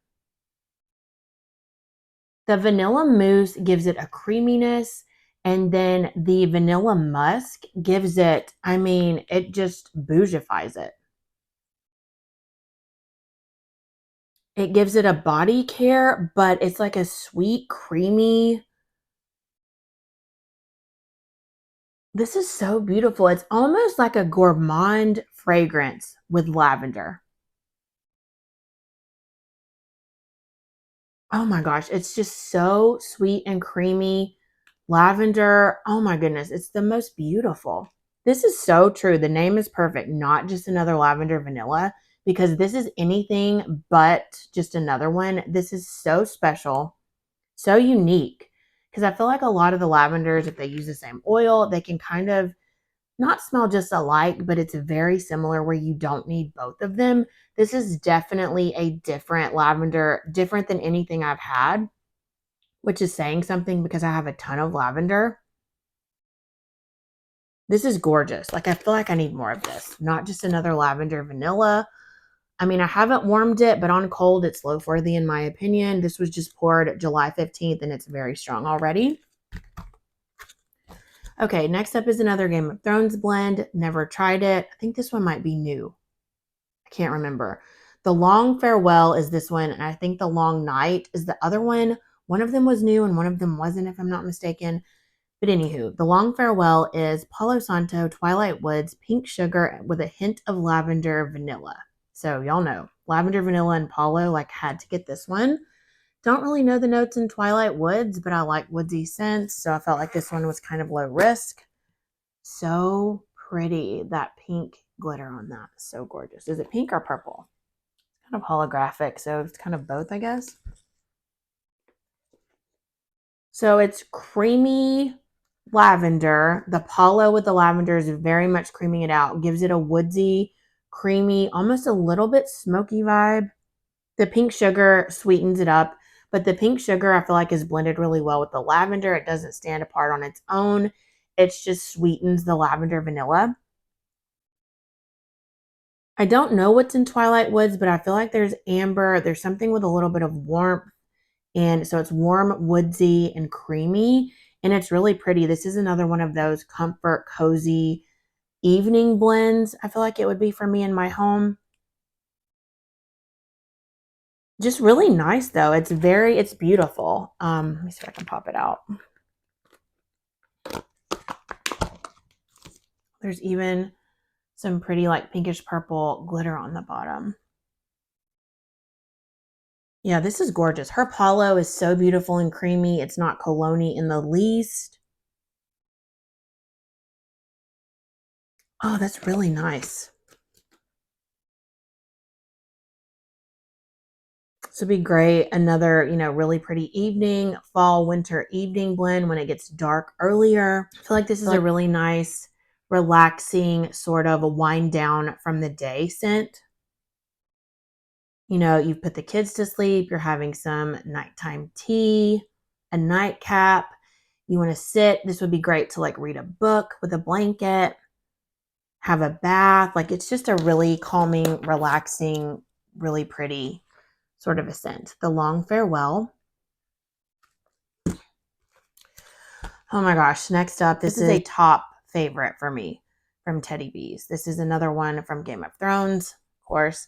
The vanilla mousse gives it a creaminess, and then the vanilla musk gives it, I mean, it just bougifies it. It gives it a body care, but it's like a sweet, creamy. This is so beautiful. It's almost like a gourmand fragrance with lavender. Oh my gosh, it's just so sweet and creamy. Lavender, oh my goodness, it's the most beautiful. This is so true. The name is perfect, not just another lavender vanilla, because this is anything but just another one. This is so special, so unique. Because I feel like a lot of the lavenders, if they use the same oil, they can kind of not smell just alike, but it's very similar where you don't need both of them. This is definitely a different lavender, different than anything I've had, which is saying something because I have a ton of lavender. This is gorgeous. Like, I feel like I need more of this, not just another lavender vanilla. I mean, I haven't warmed it, but on cold, it's loaf worthy in my opinion. This was just poured July 15th and it's very strong already. Okay, next up is another Game of Thrones blend. Never tried it. I think this one might be new. I can't remember. The Long Farewell is this one, and I think The Long Night is the other one. One of them was new and one of them wasn't, if I'm not mistaken. But anywho, The Long Farewell is Palo Santo, Twilight Woods, pink sugar with a hint of lavender vanilla. So y'all know, lavender, vanilla, and Palo, like, had to get this one. Don't really know the notes in Twilight Woods, but I like woodsy scents, so I felt like this one was kind of low risk. So pretty. That pink glitter on that is so gorgeous. Is it pink or purple? It's kind of holographic, so it's kind of both, I guess. So it's creamy lavender. The Palo with the lavender is very much creaming it out. Gives it a woodsy, creamy, almost a little bit smoky vibe. The pink sugar sweetens it up, but the pink sugar I feel like is blended really well with the lavender. It doesn't stand apart on its own. It just sweetens the lavender vanilla. I don't know what's in Twilight Woods, but I feel like there's amber. There's something with a little bit of warmth. And so it's warm, woodsy, and creamy. And it's really pretty. This is another one of those comfort, cozy evening blends. I feel like it would be for me in my home. Just really nice though. It's beautiful. Let me see if I can pop it out. There's even some pretty like pinkish purple glitter on the bottom. Yeah, this is gorgeous. Her Palo is so beautiful and creamy. It's not cologne-y in the least. Oh, that's really nice. This would be great. Another, really pretty evening, fall, winter evening blend when it gets dark earlier. I feel like this is a really nice, relaxing sort of a wind down from the day scent. You've put the kids to sleep, you're having some nighttime tea, a nightcap. You want to sit. This would be great to like read a book with a blanket, have a bath. Like, it's just a really calming, relaxing, really pretty sort of a scent. The Long Farewell. Oh my gosh. Next up, this is a top favorite for me from Teddy Bees. This is another one from Game of Thrones, of course.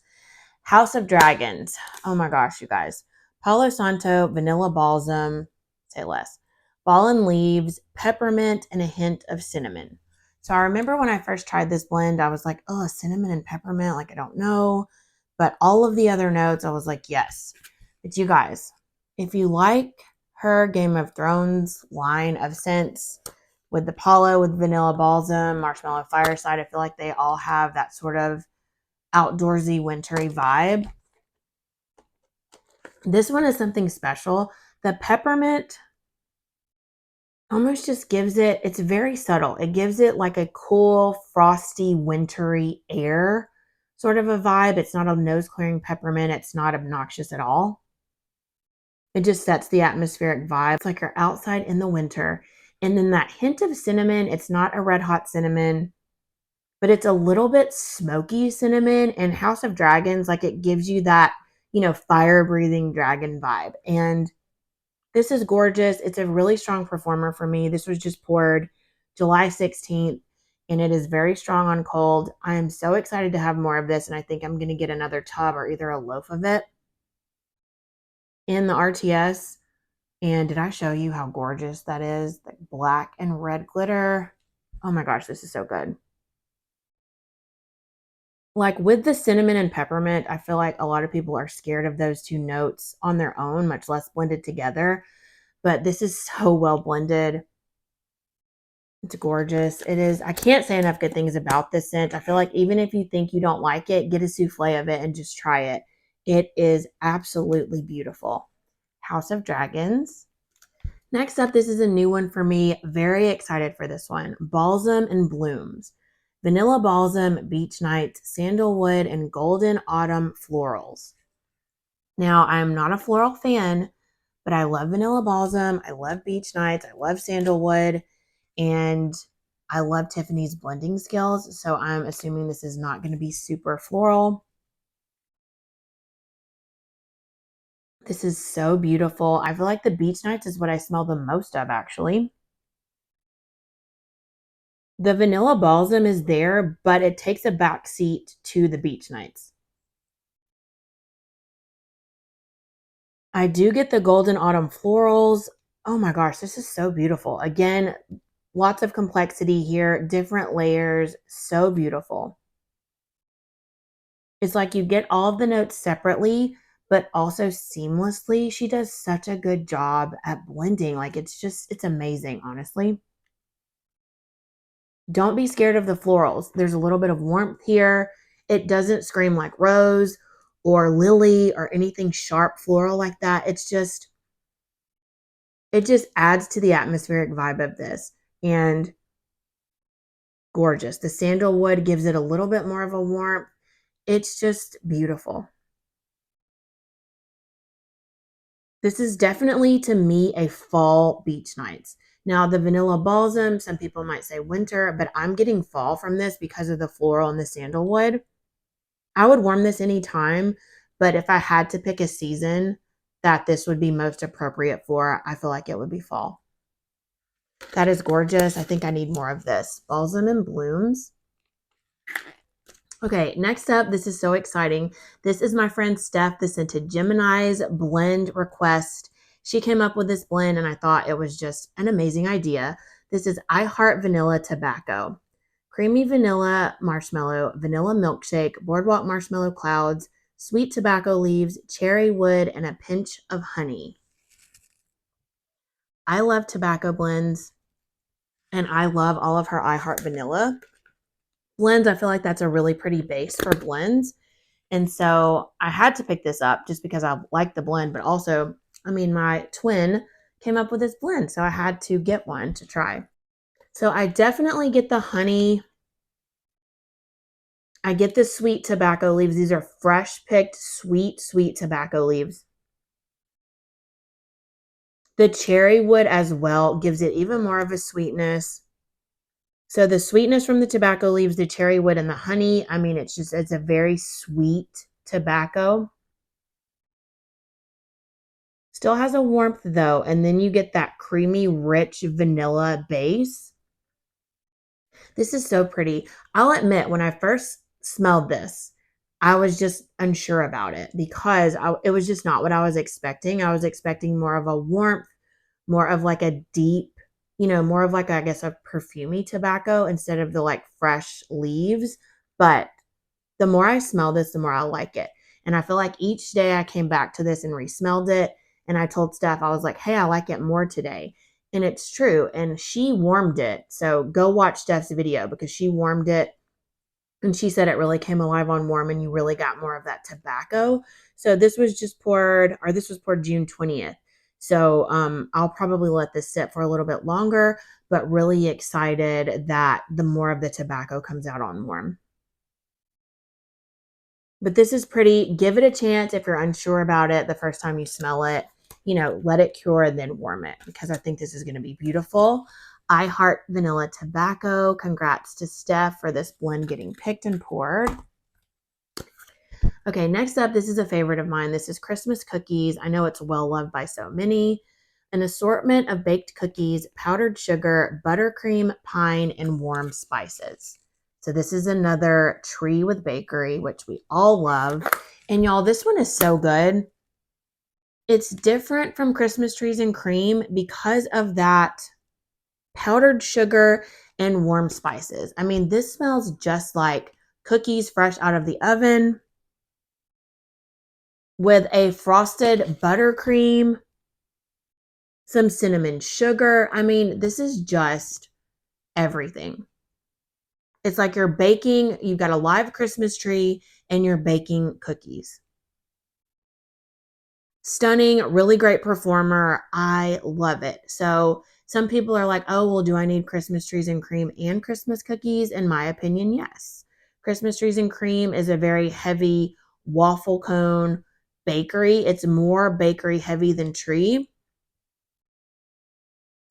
House of Dragons. Oh my gosh, you guys. Palo Santo, vanilla balsam, say less, fallen leaves, peppermint, and a hint of cinnamon. So I remember when I first tried this blend, I was like, oh, cinnamon and peppermint, like I don't know. But all of the other notes, I was like, yes. But you guys, if you like her Game of Thrones line of scents, with the Palo, with Vanilla Balsam, Marshmallow Fireside. I feel like they all have that sort of outdoorsy, wintry vibe. This one is something special. The peppermint almost just gives it, it's very subtle. It gives it like a cool, frosty, wintry air sort of a vibe. It's not a nose clearing peppermint. It's not obnoxious at all. It just sets the atmospheric vibe. It's like you're outside in the winter. And then that hint of cinnamon, it's not a red hot cinnamon, but it's a little bit smoky cinnamon. And House of Dragons, like it gives you that, fire breathing dragon vibe. And this is gorgeous. It's a really strong performer for me. This was just poured July 16th, and it is very strong on cold. I am so excited to have more of this, and I think I'm going to get another tub or either a loaf of it in the RTS. And did I show you how gorgeous that is? The black and red glitter. Oh my gosh, this is so good. Like with the cinnamon and peppermint, I feel like a lot of people are scared of those two notes on their own, much less blended together. But this is so well blended. It's gorgeous. It is. I can't say enough good things about this scent. I feel like even if you think you don't like it, get a souffle of it and just try it. It is absolutely beautiful. House of Dragons. Next up, this is a new one for me. Very excited for this one. Balsam and Blooms. Vanilla Balsam, Beach Nights, Sandalwood, and Golden Autumn Florals. Now, I'm not a floral fan, but I love Vanilla Balsam. I love Beach Nights. I love Sandalwood. And I love Tiffany's blending skills. So I'm assuming this is not going to be super floral. This is so beautiful. I feel like the Beach Nights is what I smell the most of, actually. The Vanilla Balsam is there, but it takes a back seat to the Beach Nights. I do get the Golden Autumn Florals. Oh my gosh, this is so beautiful. Again, lots of complexity here, different layers, so beautiful. It's like you get all of the notes separately, but also seamlessly. She does such a good job at blending. Like it's amazing, honestly. Don't be scared of the florals. There's a little bit of warmth here. It doesn't scream like rose or lily or anything sharp floral like that. It just adds to the atmospheric vibe of this. And gorgeous. The sandalwood gives it a little bit more of a warmth. It's just beautiful. This is definitely, to me, a fall Beach Nights. Now, the Vanilla Balsam, some people might say winter, but I'm getting fall from this because of the floral and the sandalwood. I would warm this anytime, but if I had to pick a season that this would be most appropriate for, I feel like it would be fall. That is gorgeous. I think I need more of this. Balsam and Blooms. Okay, next up, this is so exciting. This is my friend Steph, the Scented Gemini's blend request. She came up with this blend, and I thought it was just an amazing idea. This is I Heart Vanilla Tobacco. Creamy vanilla marshmallow, vanilla milkshake, boardwalk marshmallow clouds, sweet tobacco leaves, cherry wood, and a pinch of honey. I love tobacco blends, and I love all of her I Heart Vanilla blends. I feel like that's a really pretty base for blends. And so I had to pick this up just because I like the blend, but also, my twin came up with this blend, so I had to get one to try. So I definitely get the honey. I get the sweet tobacco leaves. These are fresh picked, sweet tobacco leaves. The cherry wood as well gives it even more of a sweetness. So the sweetness from the tobacco leaves, the cherry wood, and the honey, it's a very sweet tobacco. Still has a warmth though, and then you get that creamy, rich vanilla base. This is so pretty. I'll admit, when I first smelled this, I was just unsure about it because it was just not what I was expecting. I was expecting more of a warmth, more of like a deep, more of like, I guess, a perfumey tobacco instead of the like fresh leaves. But the more I smell this, the more I like it. And I feel like each day I came back to this and re-smelled it. And I told Steph, I was like, hey, I like it more today. And it's true. And she warmed it. So go watch Steph's video because she warmed it. And she said it really came alive on warm and you really got more of that tobacco. So this was just poured, or this was poured June 20th. So I'll probably let this sit for a little bit longer, but really excited that the more of the tobacco comes out on warm. But this is pretty. Give it a chance if you're unsure about it the first time you smell it. You know, let it cure and then warm it because I think this is going to be beautiful. I heart vanilla tobacco. Congrats to Steph for this blend getting picked and poured. Okay, next up, this is a favorite of mine. This is Christmas cookies. I know it's well loved by so many. An assortment of baked cookies, powdered sugar, buttercream, pine, and warm spices. So this is another tree with bakery, which we all love. And y'all, this one is so good. It's different from Christmas trees and cream because of that powdered sugar and warm spices. I mean, this smells just like cookies fresh out of the oven with a frosted buttercream, some cinnamon sugar. I mean, this is just everything. It's like you're baking, you've got a live Christmas tree and you're baking cookies. Stunning, really great performer. I love it. So some people are like, oh, well, do I need Christmas trees and cream and Christmas cookies? In my opinion, yes. Christmas trees and cream is a very heavy waffle cone bakery. It's more bakery heavy than tree.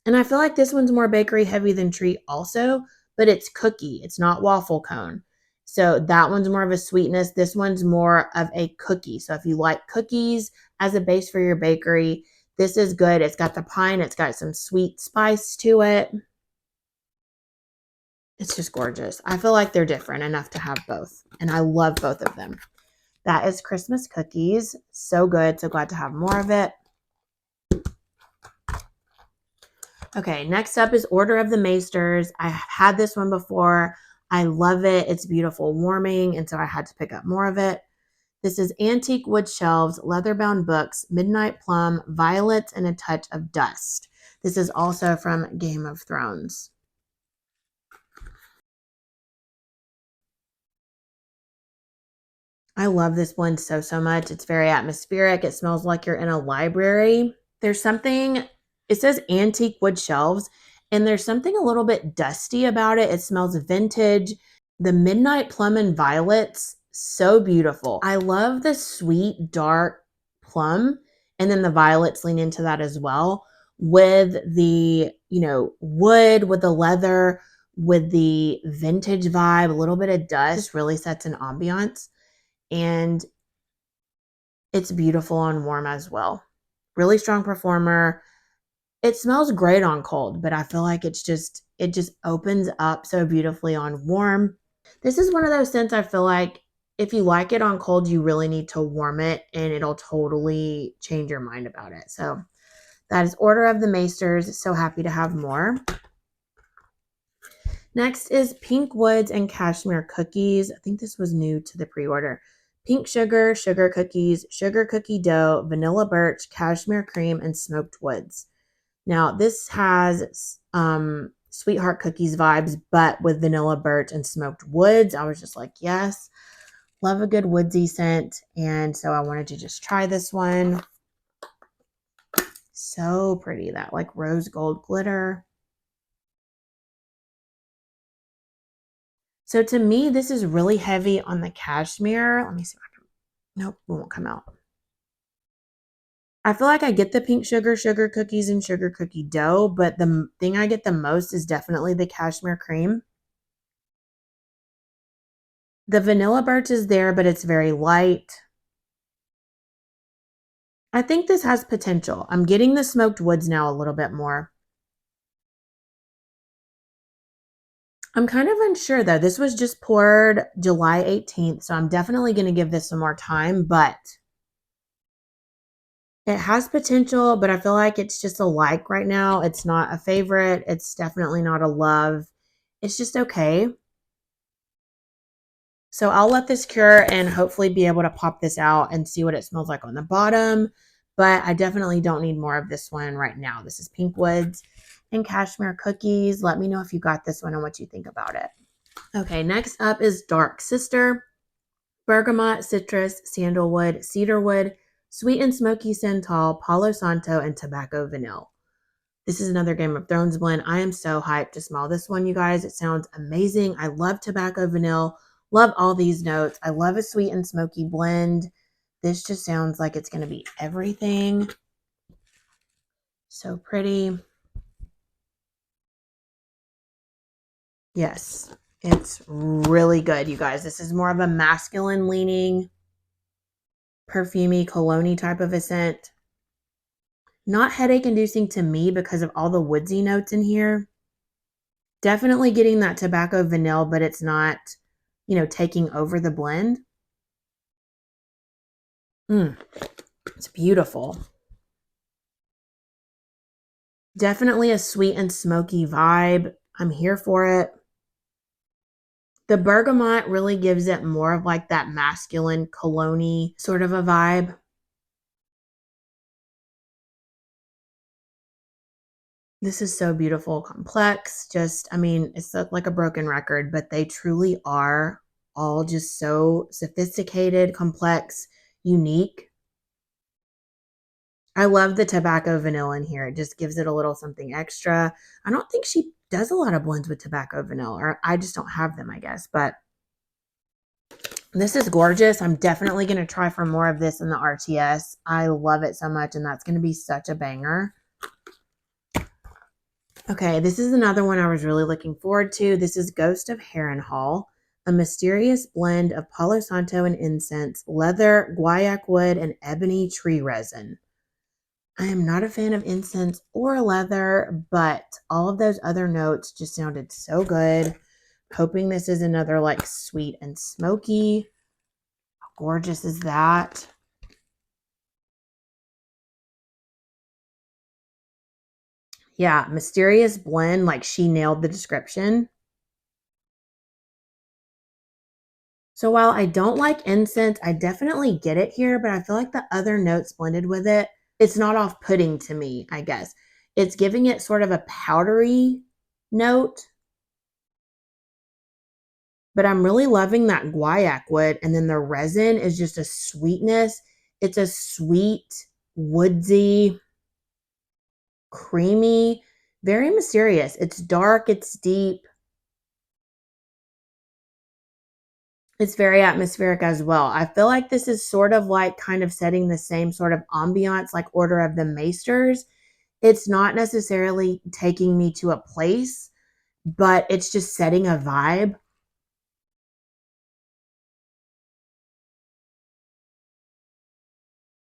And I feel like this one's more bakery heavy than tree also, but it's cookie. It's not waffle cone. So that one's more of a sweetness. This one's more of a cookie. So if you like cookies as a base for your bakery, this is good. It's got the pine. It's got some sweet spice to it. It's just gorgeous. I feel like they're different enough to have both. And I love both of them. That is Christmas cookies. So good. So glad to have more of it. Okay, next up is Order of the Maesters. I have had this one before. I love it. It's beautiful, warming, and so I had to pick up more of it. This is antique wood shelves, leather-bound books, midnight plum, violets, and a touch of dust. This is also from Game of Thrones. I love this blend so, so much. It's very atmospheric. It smells like you're in a library. There's something, it says antique wood shelves, and there's something a little bit dusty about it. It smells vintage. The midnight plum and violets, so beautiful. I love the sweet, dark plum, and then the violets lean into that as well with the, wood, with the leather, with the vintage vibe, a little bit of dust. Just really sets an ambiance. And it's beautiful on warm as well. Really strong performer. It smells great on cold, but I feel like it just opens up so beautifully on warm. This is one of those scents I feel like if you like it on cold, you really need to warm it and it'll totally change your mind about it. So that is Order of the Maesters. So happy to have more. Next is Pink Woods and Cashmere Cookies. I think this was new to the pre-order. Pink sugar, sugar cookies, sugar cookie dough, vanilla birch, cashmere cream, and smoked woods. Now, this has sweetheart cookies vibes, but with vanilla birch and smoked woods. I was just like, yes, love a good woodsy scent. And so I wanted to just try this one. So pretty, that like rose gold glitter. So to me, this is really heavy on the cashmere. Let me see if I can, nope, it won't come out. I feel like I get the pink sugar, sugar cookies, and sugar cookie dough, but the thing I get the most is definitely the cashmere cream. The vanilla birch is there, but it's very light. I think this has potential. I'm getting the smoked woods now a little bit more. I'm kind of unsure though. This was just poured July 18th, so I'm definitely going to give this some more time, but it has potential, but I feel like it's just a like right now. It's not a favorite. It's definitely not a love. It's just okay. So I'll let this cure and hopefully be able to pop this out and see what it smells like on the bottom. But I definitely don't need more of this one right now. This is Pink Woods. and cashmere cookies. Let me know if you got this one and what you think about it. Okay, next up is Dark Sister. Bergamot, citrus, sandalwood, cedarwood, sweet and smoky santal, Palo Santo, and tobacco vanilla. This is another Game of Thrones blend. I am so hyped to smell this one, you guys. It sounds amazing. I love tobacco vanilla. Love all these notes. I love a sweet and smoky blend. This just sounds like it's going to be everything. So pretty. Yes, it's really good, you guys. This is more of a masculine leaning, perfumey, cologne type of a scent. Not headache inducing to me because of all the woodsy notes in here. Definitely getting that tobacco vanilla, but it's not, taking over the blend. It's beautiful. Definitely a sweet and smoky vibe. I'm here for it. The bergamot really gives it more of like that masculine cologne-y sort of a vibe. This is so beautiful, complex. It's like a broken record, but they truly are all just so sophisticated, complex, unique. I love the tobacco vanilla in here. It just gives it a little something extra. I don't think she does a lot of blends with tobacco vanilla, or I just don't have them, I guess. But this is gorgeous. I'm definitely going to try for more of this in the RTS. I love it so much, and that's going to be such a banger. Okay, this is another one I was really looking forward to. This is Ghost of Harrenhal, a mysterious blend of Palo Santo and incense, leather, guaiac wood, and ebony tree resin. I am not a fan of incense or leather, but all of those other notes just sounded so good. Hoping this is another like sweet and smoky. How gorgeous is that? Yeah, mysterious blend, like she nailed the description. So while I don't like incense, I definitely get it here, but I feel like the other notes blended with it, it's not off-putting to me, I guess. It's giving it sort of a powdery note, but I'm really loving that guaiac wood. And then the resin is just a sweetness. It's a sweet, woodsy, creamy, very mysterious. It's dark, it's deep. It's very atmospheric as well. I feel like this is sort of like kind of setting the same sort of ambiance like Order of the Maesters. It's not necessarily taking me to a place, but it's just setting a vibe.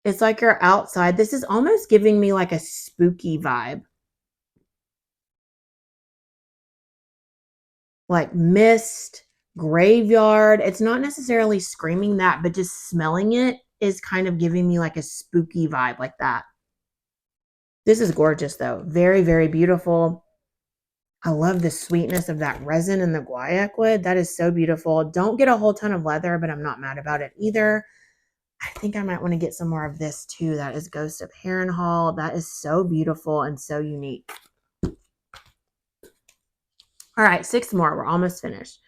It's like you're outside. This is almost giving me like a spooky vibe. Like mist, graveyard. It's not necessarily screaming that, but just smelling it is kind of giving me like a spooky vibe like that. This is gorgeous though. Very, very beautiful. I love the sweetness of that resin and the guaiac wood. That is so beautiful. Don't get a whole ton of leather, but I'm not mad about it either. I think I might want to get some more of this too. That is Ghost of Harrenhal. That is so beautiful and so unique. All right, 6 more. We're almost finished.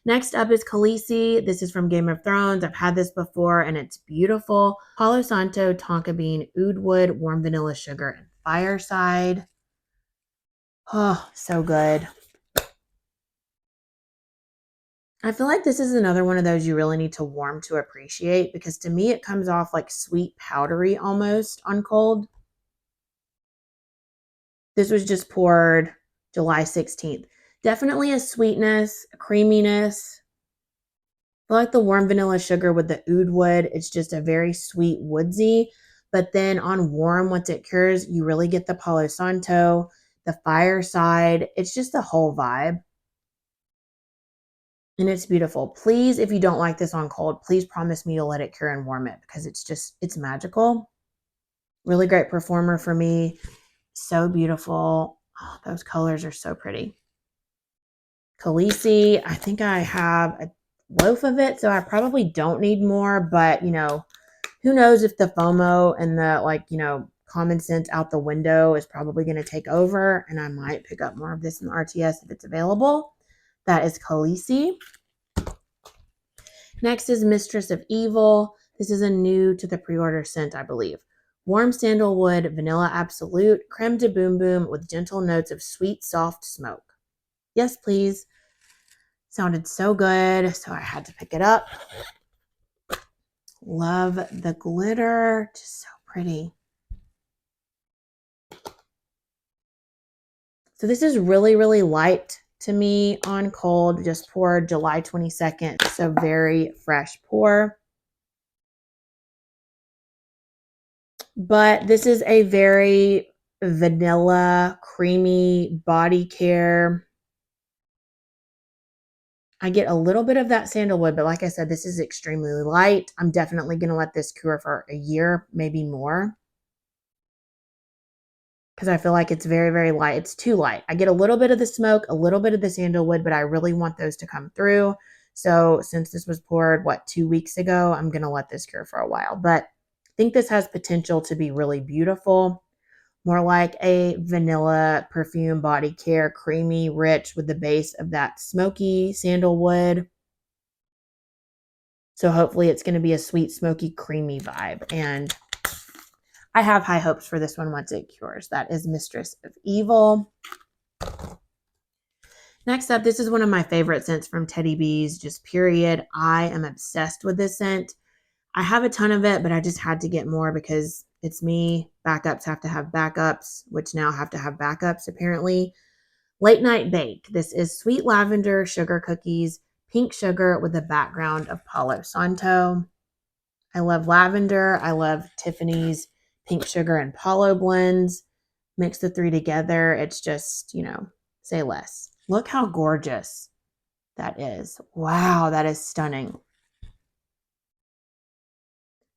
Next up is Khaleesi. This is from Game of Thrones. I've had this before and it's beautiful. Palo Santo, tonka bean, oud wood, warm vanilla sugar, and fireside. Oh, so good. I feel like this is another one of those you really need to warm to appreciate because to me it comes off like sweet powdery almost on cold. This was just poured July 16th. Definitely a sweetness, a creaminess. I like the warm vanilla sugar with the oud wood. It's just a very sweet woodsy. But then on warm, once it cures, you really get the Palo Santo, the fireside. It's just a whole vibe. And it's beautiful. Please, if you don't like this on cold, please promise me you'll let it cure and warm it because it's magical. Really great performer for me. So beautiful. Oh, those colors are so pretty. Khaleesi, I think I have a loaf of it, so I probably don't need more, but who knows if the FOMO and the common sense out the window is probably going to take over, and I might pick up more of this in the RTS if it's available. That is Khaleesi. Next is Mistress of Evil. This is a new to the pre-order scent, I believe. Warm sandalwood, vanilla absolute, creme de boom boom with gentle notes of sweet, soft smoke. Yes, please. Sounded so good, so I had to pick it up. Love the glitter. Just so pretty. So this is really, really light to me on cold. Just poured July 22nd. So very fresh pour. But this is a very vanilla, creamy body care. I get a little bit of that sandalwood, but like I said, this is extremely light. I'm definitely going to let this cure for a year, maybe more, because I feel like it's very, very light. It's too light. I get a little bit of the smoke, a little bit of the sandalwood, but I really want those to come through. So since this was poured, 2 weeks ago, I'm going to let this cure for a while. But I think this has potential to be really beautiful. More like a vanilla perfume body care, creamy, rich with the base of that smoky sandalwood. So hopefully it's going to be a sweet, smoky, creamy vibe. And I have high hopes for this one once it cures. That is Mistress of Evil. Next up, this is one of my favorite scents from Teddy Bees, just period. I am obsessed with this scent. I have a ton of it, but I just had to get more because it's me. Backups have to have backups, which now have to have backups apparently. Late Night Bake. This is sweet lavender sugar cookies, pink sugar with a background of Palo Santo. I love lavender. I love Tiffany's pink sugar and Palo blends. Mix the three together. It's just, say less. Look how gorgeous that is. Wow, that is stunning.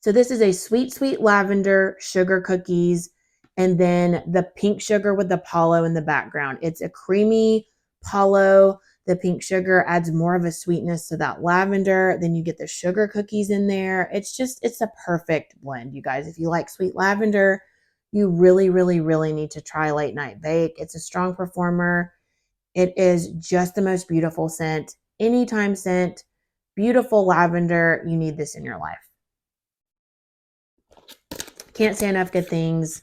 So this is a sweet, sweet lavender sugar cookies, and then the pink sugar with the Palo in the background. It's a creamy Palo. The pink sugar adds more of a sweetness to that lavender. Then you get the sugar cookies in there. It's a perfect blend, you guys. If you like sweet lavender, you really, really, really need to try Late Night Bake. It's a strong performer. It is just the most beautiful scent, anytime scent, beautiful lavender. You need this in your life. Can't say enough good things.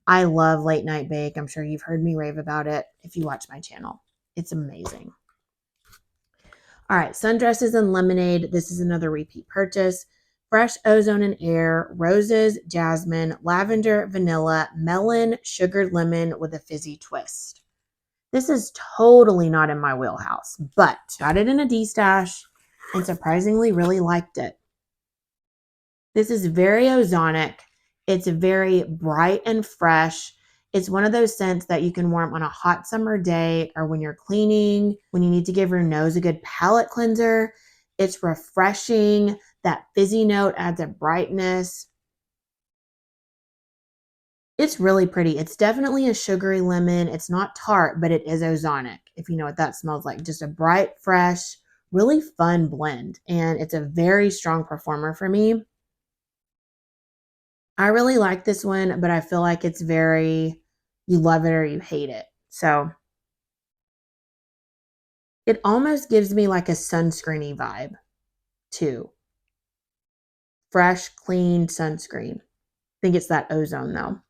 I love Late Night Bake. I'm sure you've heard me rave about it if you watch my channel. It's amazing. All right, Sundresses and Lemonade. This is another repeat purchase. Fresh ozone and air, roses, jasmine, lavender, vanilla, melon, sugared lemon with a fizzy twist. This is totally not in my wheelhouse, but got it in a D-stash and surprisingly really liked it. This is very ozonic. It's very bright and fresh. It's one of those scents that you can warm on a hot summer day or when you're cleaning, when you need to give your nose a good palate cleanser. It's refreshing. That fizzy note adds a brightness. It's really pretty. It's definitely a sugary lemon. It's not tart, but it is ozonic, if you know what that smells like. Just a bright, fresh, really fun blend. And it's a very strong performer for me. I really like this one, but I feel like it's very, you love it or you hate it. So it almost gives me like a sunscreeny vibe too. Fresh, clean sunscreen. I think it's that ozone though.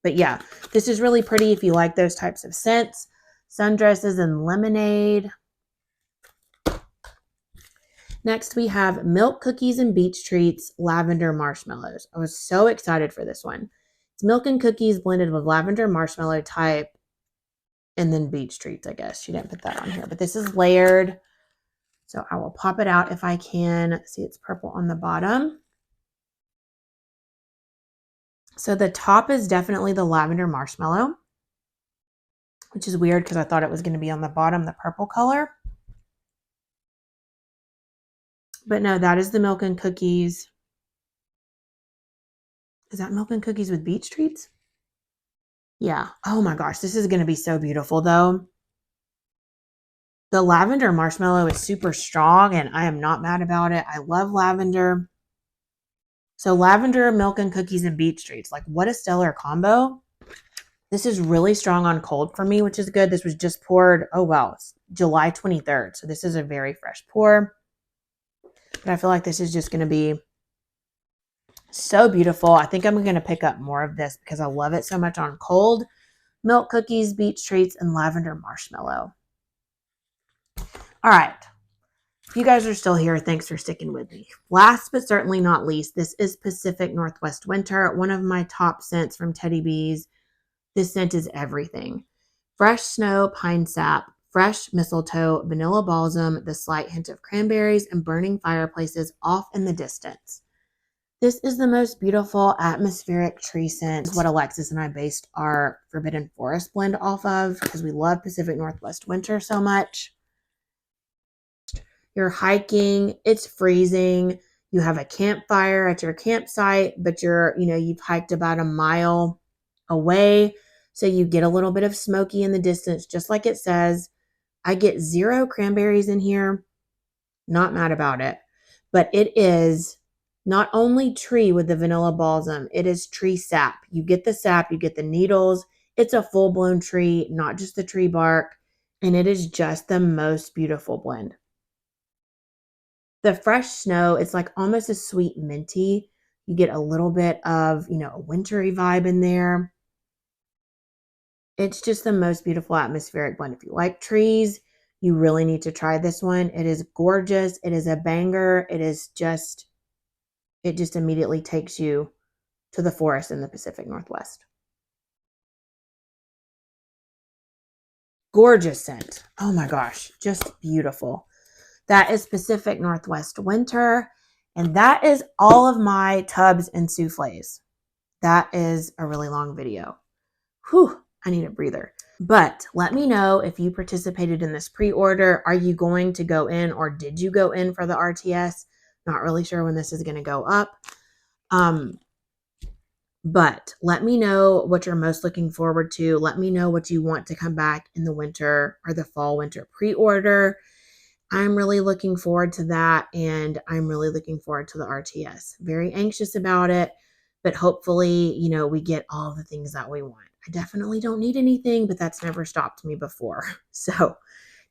But yeah, this is really pretty if you like those types of scents. Sundresses and Lemonade. Next, we have Milk Cookies and Beach Treats Lavender Marshmallows. I was so excited for this one. It's milk and cookies blended with lavender marshmallow type and then beach treats, I guess. She didn't put that on here, but this is layered. So I will pop it out if I can. See, it's purple on the bottom. So the top is definitely the lavender marshmallow, which is weird because I thought it was going to be on the bottom, the purple color. But no, that is the milk and cookies. Is that milk and cookies with beach treats? Yeah. Oh my gosh, this is going to be so beautiful though. The lavender marshmallow is super strong and I am not mad about it. I love lavender. So lavender, milk, and cookies and beet treats. Like, what a stellar combo. This is really strong on cold for me, which is good. This was just poured, oh wow, it's July 23rd. So this is a very fresh pour. But I feel like this is just going to be so beautiful. I think I'm going to pick up more of this because I love it so much on cold. Milk cookies, beet treats, and lavender marshmallow. All right. If you guys are still here, thanks for sticking with me. Last but certainly not least, this is Pacific Northwest Winter, one of my top scents from Teddy Bees. This scent is everything. Fresh snow, pine sap, fresh mistletoe, vanilla balsam, the slight hint of cranberries, and burning fireplaces off in the distance. This is the most beautiful atmospheric tree scent. This is what Alexis and I based our Forbidden Forest blend off of because we love Pacific Northwest Winter so much. You're hiking, it's freezing, you have a campfire at your campsite, but you've hiked about a mile away, so you get a little bit of smoky in the distance, just like it says. I get 0 cranberries in here. Not mad about it, but it is not only tree with the vanilla balsam, it is tree sap. You get the sap, you get the needles. It's a full-blown tree, not just the tree bark, and it is just the most beautiful blend. The fresh snow, it's like almost a sweet minty. You get a little bit of, a wintry vibe in there. It's just the most beautiful atmospheric blend. If you like trees, you really need to try this one. It is gorgeous. It is a banger. It just immediately takes you to the forest in the Pacific Northwest. Gorgeous scent. Oh my gosh, just beautiful. That is Pacific Northwest Winter. And that is all of my tubs and soufflés. That is a really long video. Whew, I need a breather. But let me know if you participated in this pre-order. Are you going to go in, or did you go in for the RTS? Not really sure when this is going to go up. But let me know what you're most looking forward to. Let me know what you want to come back in the winter or the fall winter pre-order. I'm really looking forward to that, and I'm really looking forward to the RTS. Very anxious about it, but hopefully, we get all the things that we want. I definitely don't need anything, but that's never stopped me before. So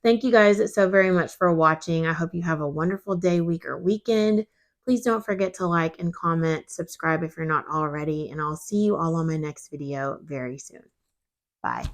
thank you guys so very much for watching. I hope you have a wonderful day, week, or weekend. Please don't forget to like and comment, subscribe if you're not already, and I'll see you all on my next video very soon. Bye.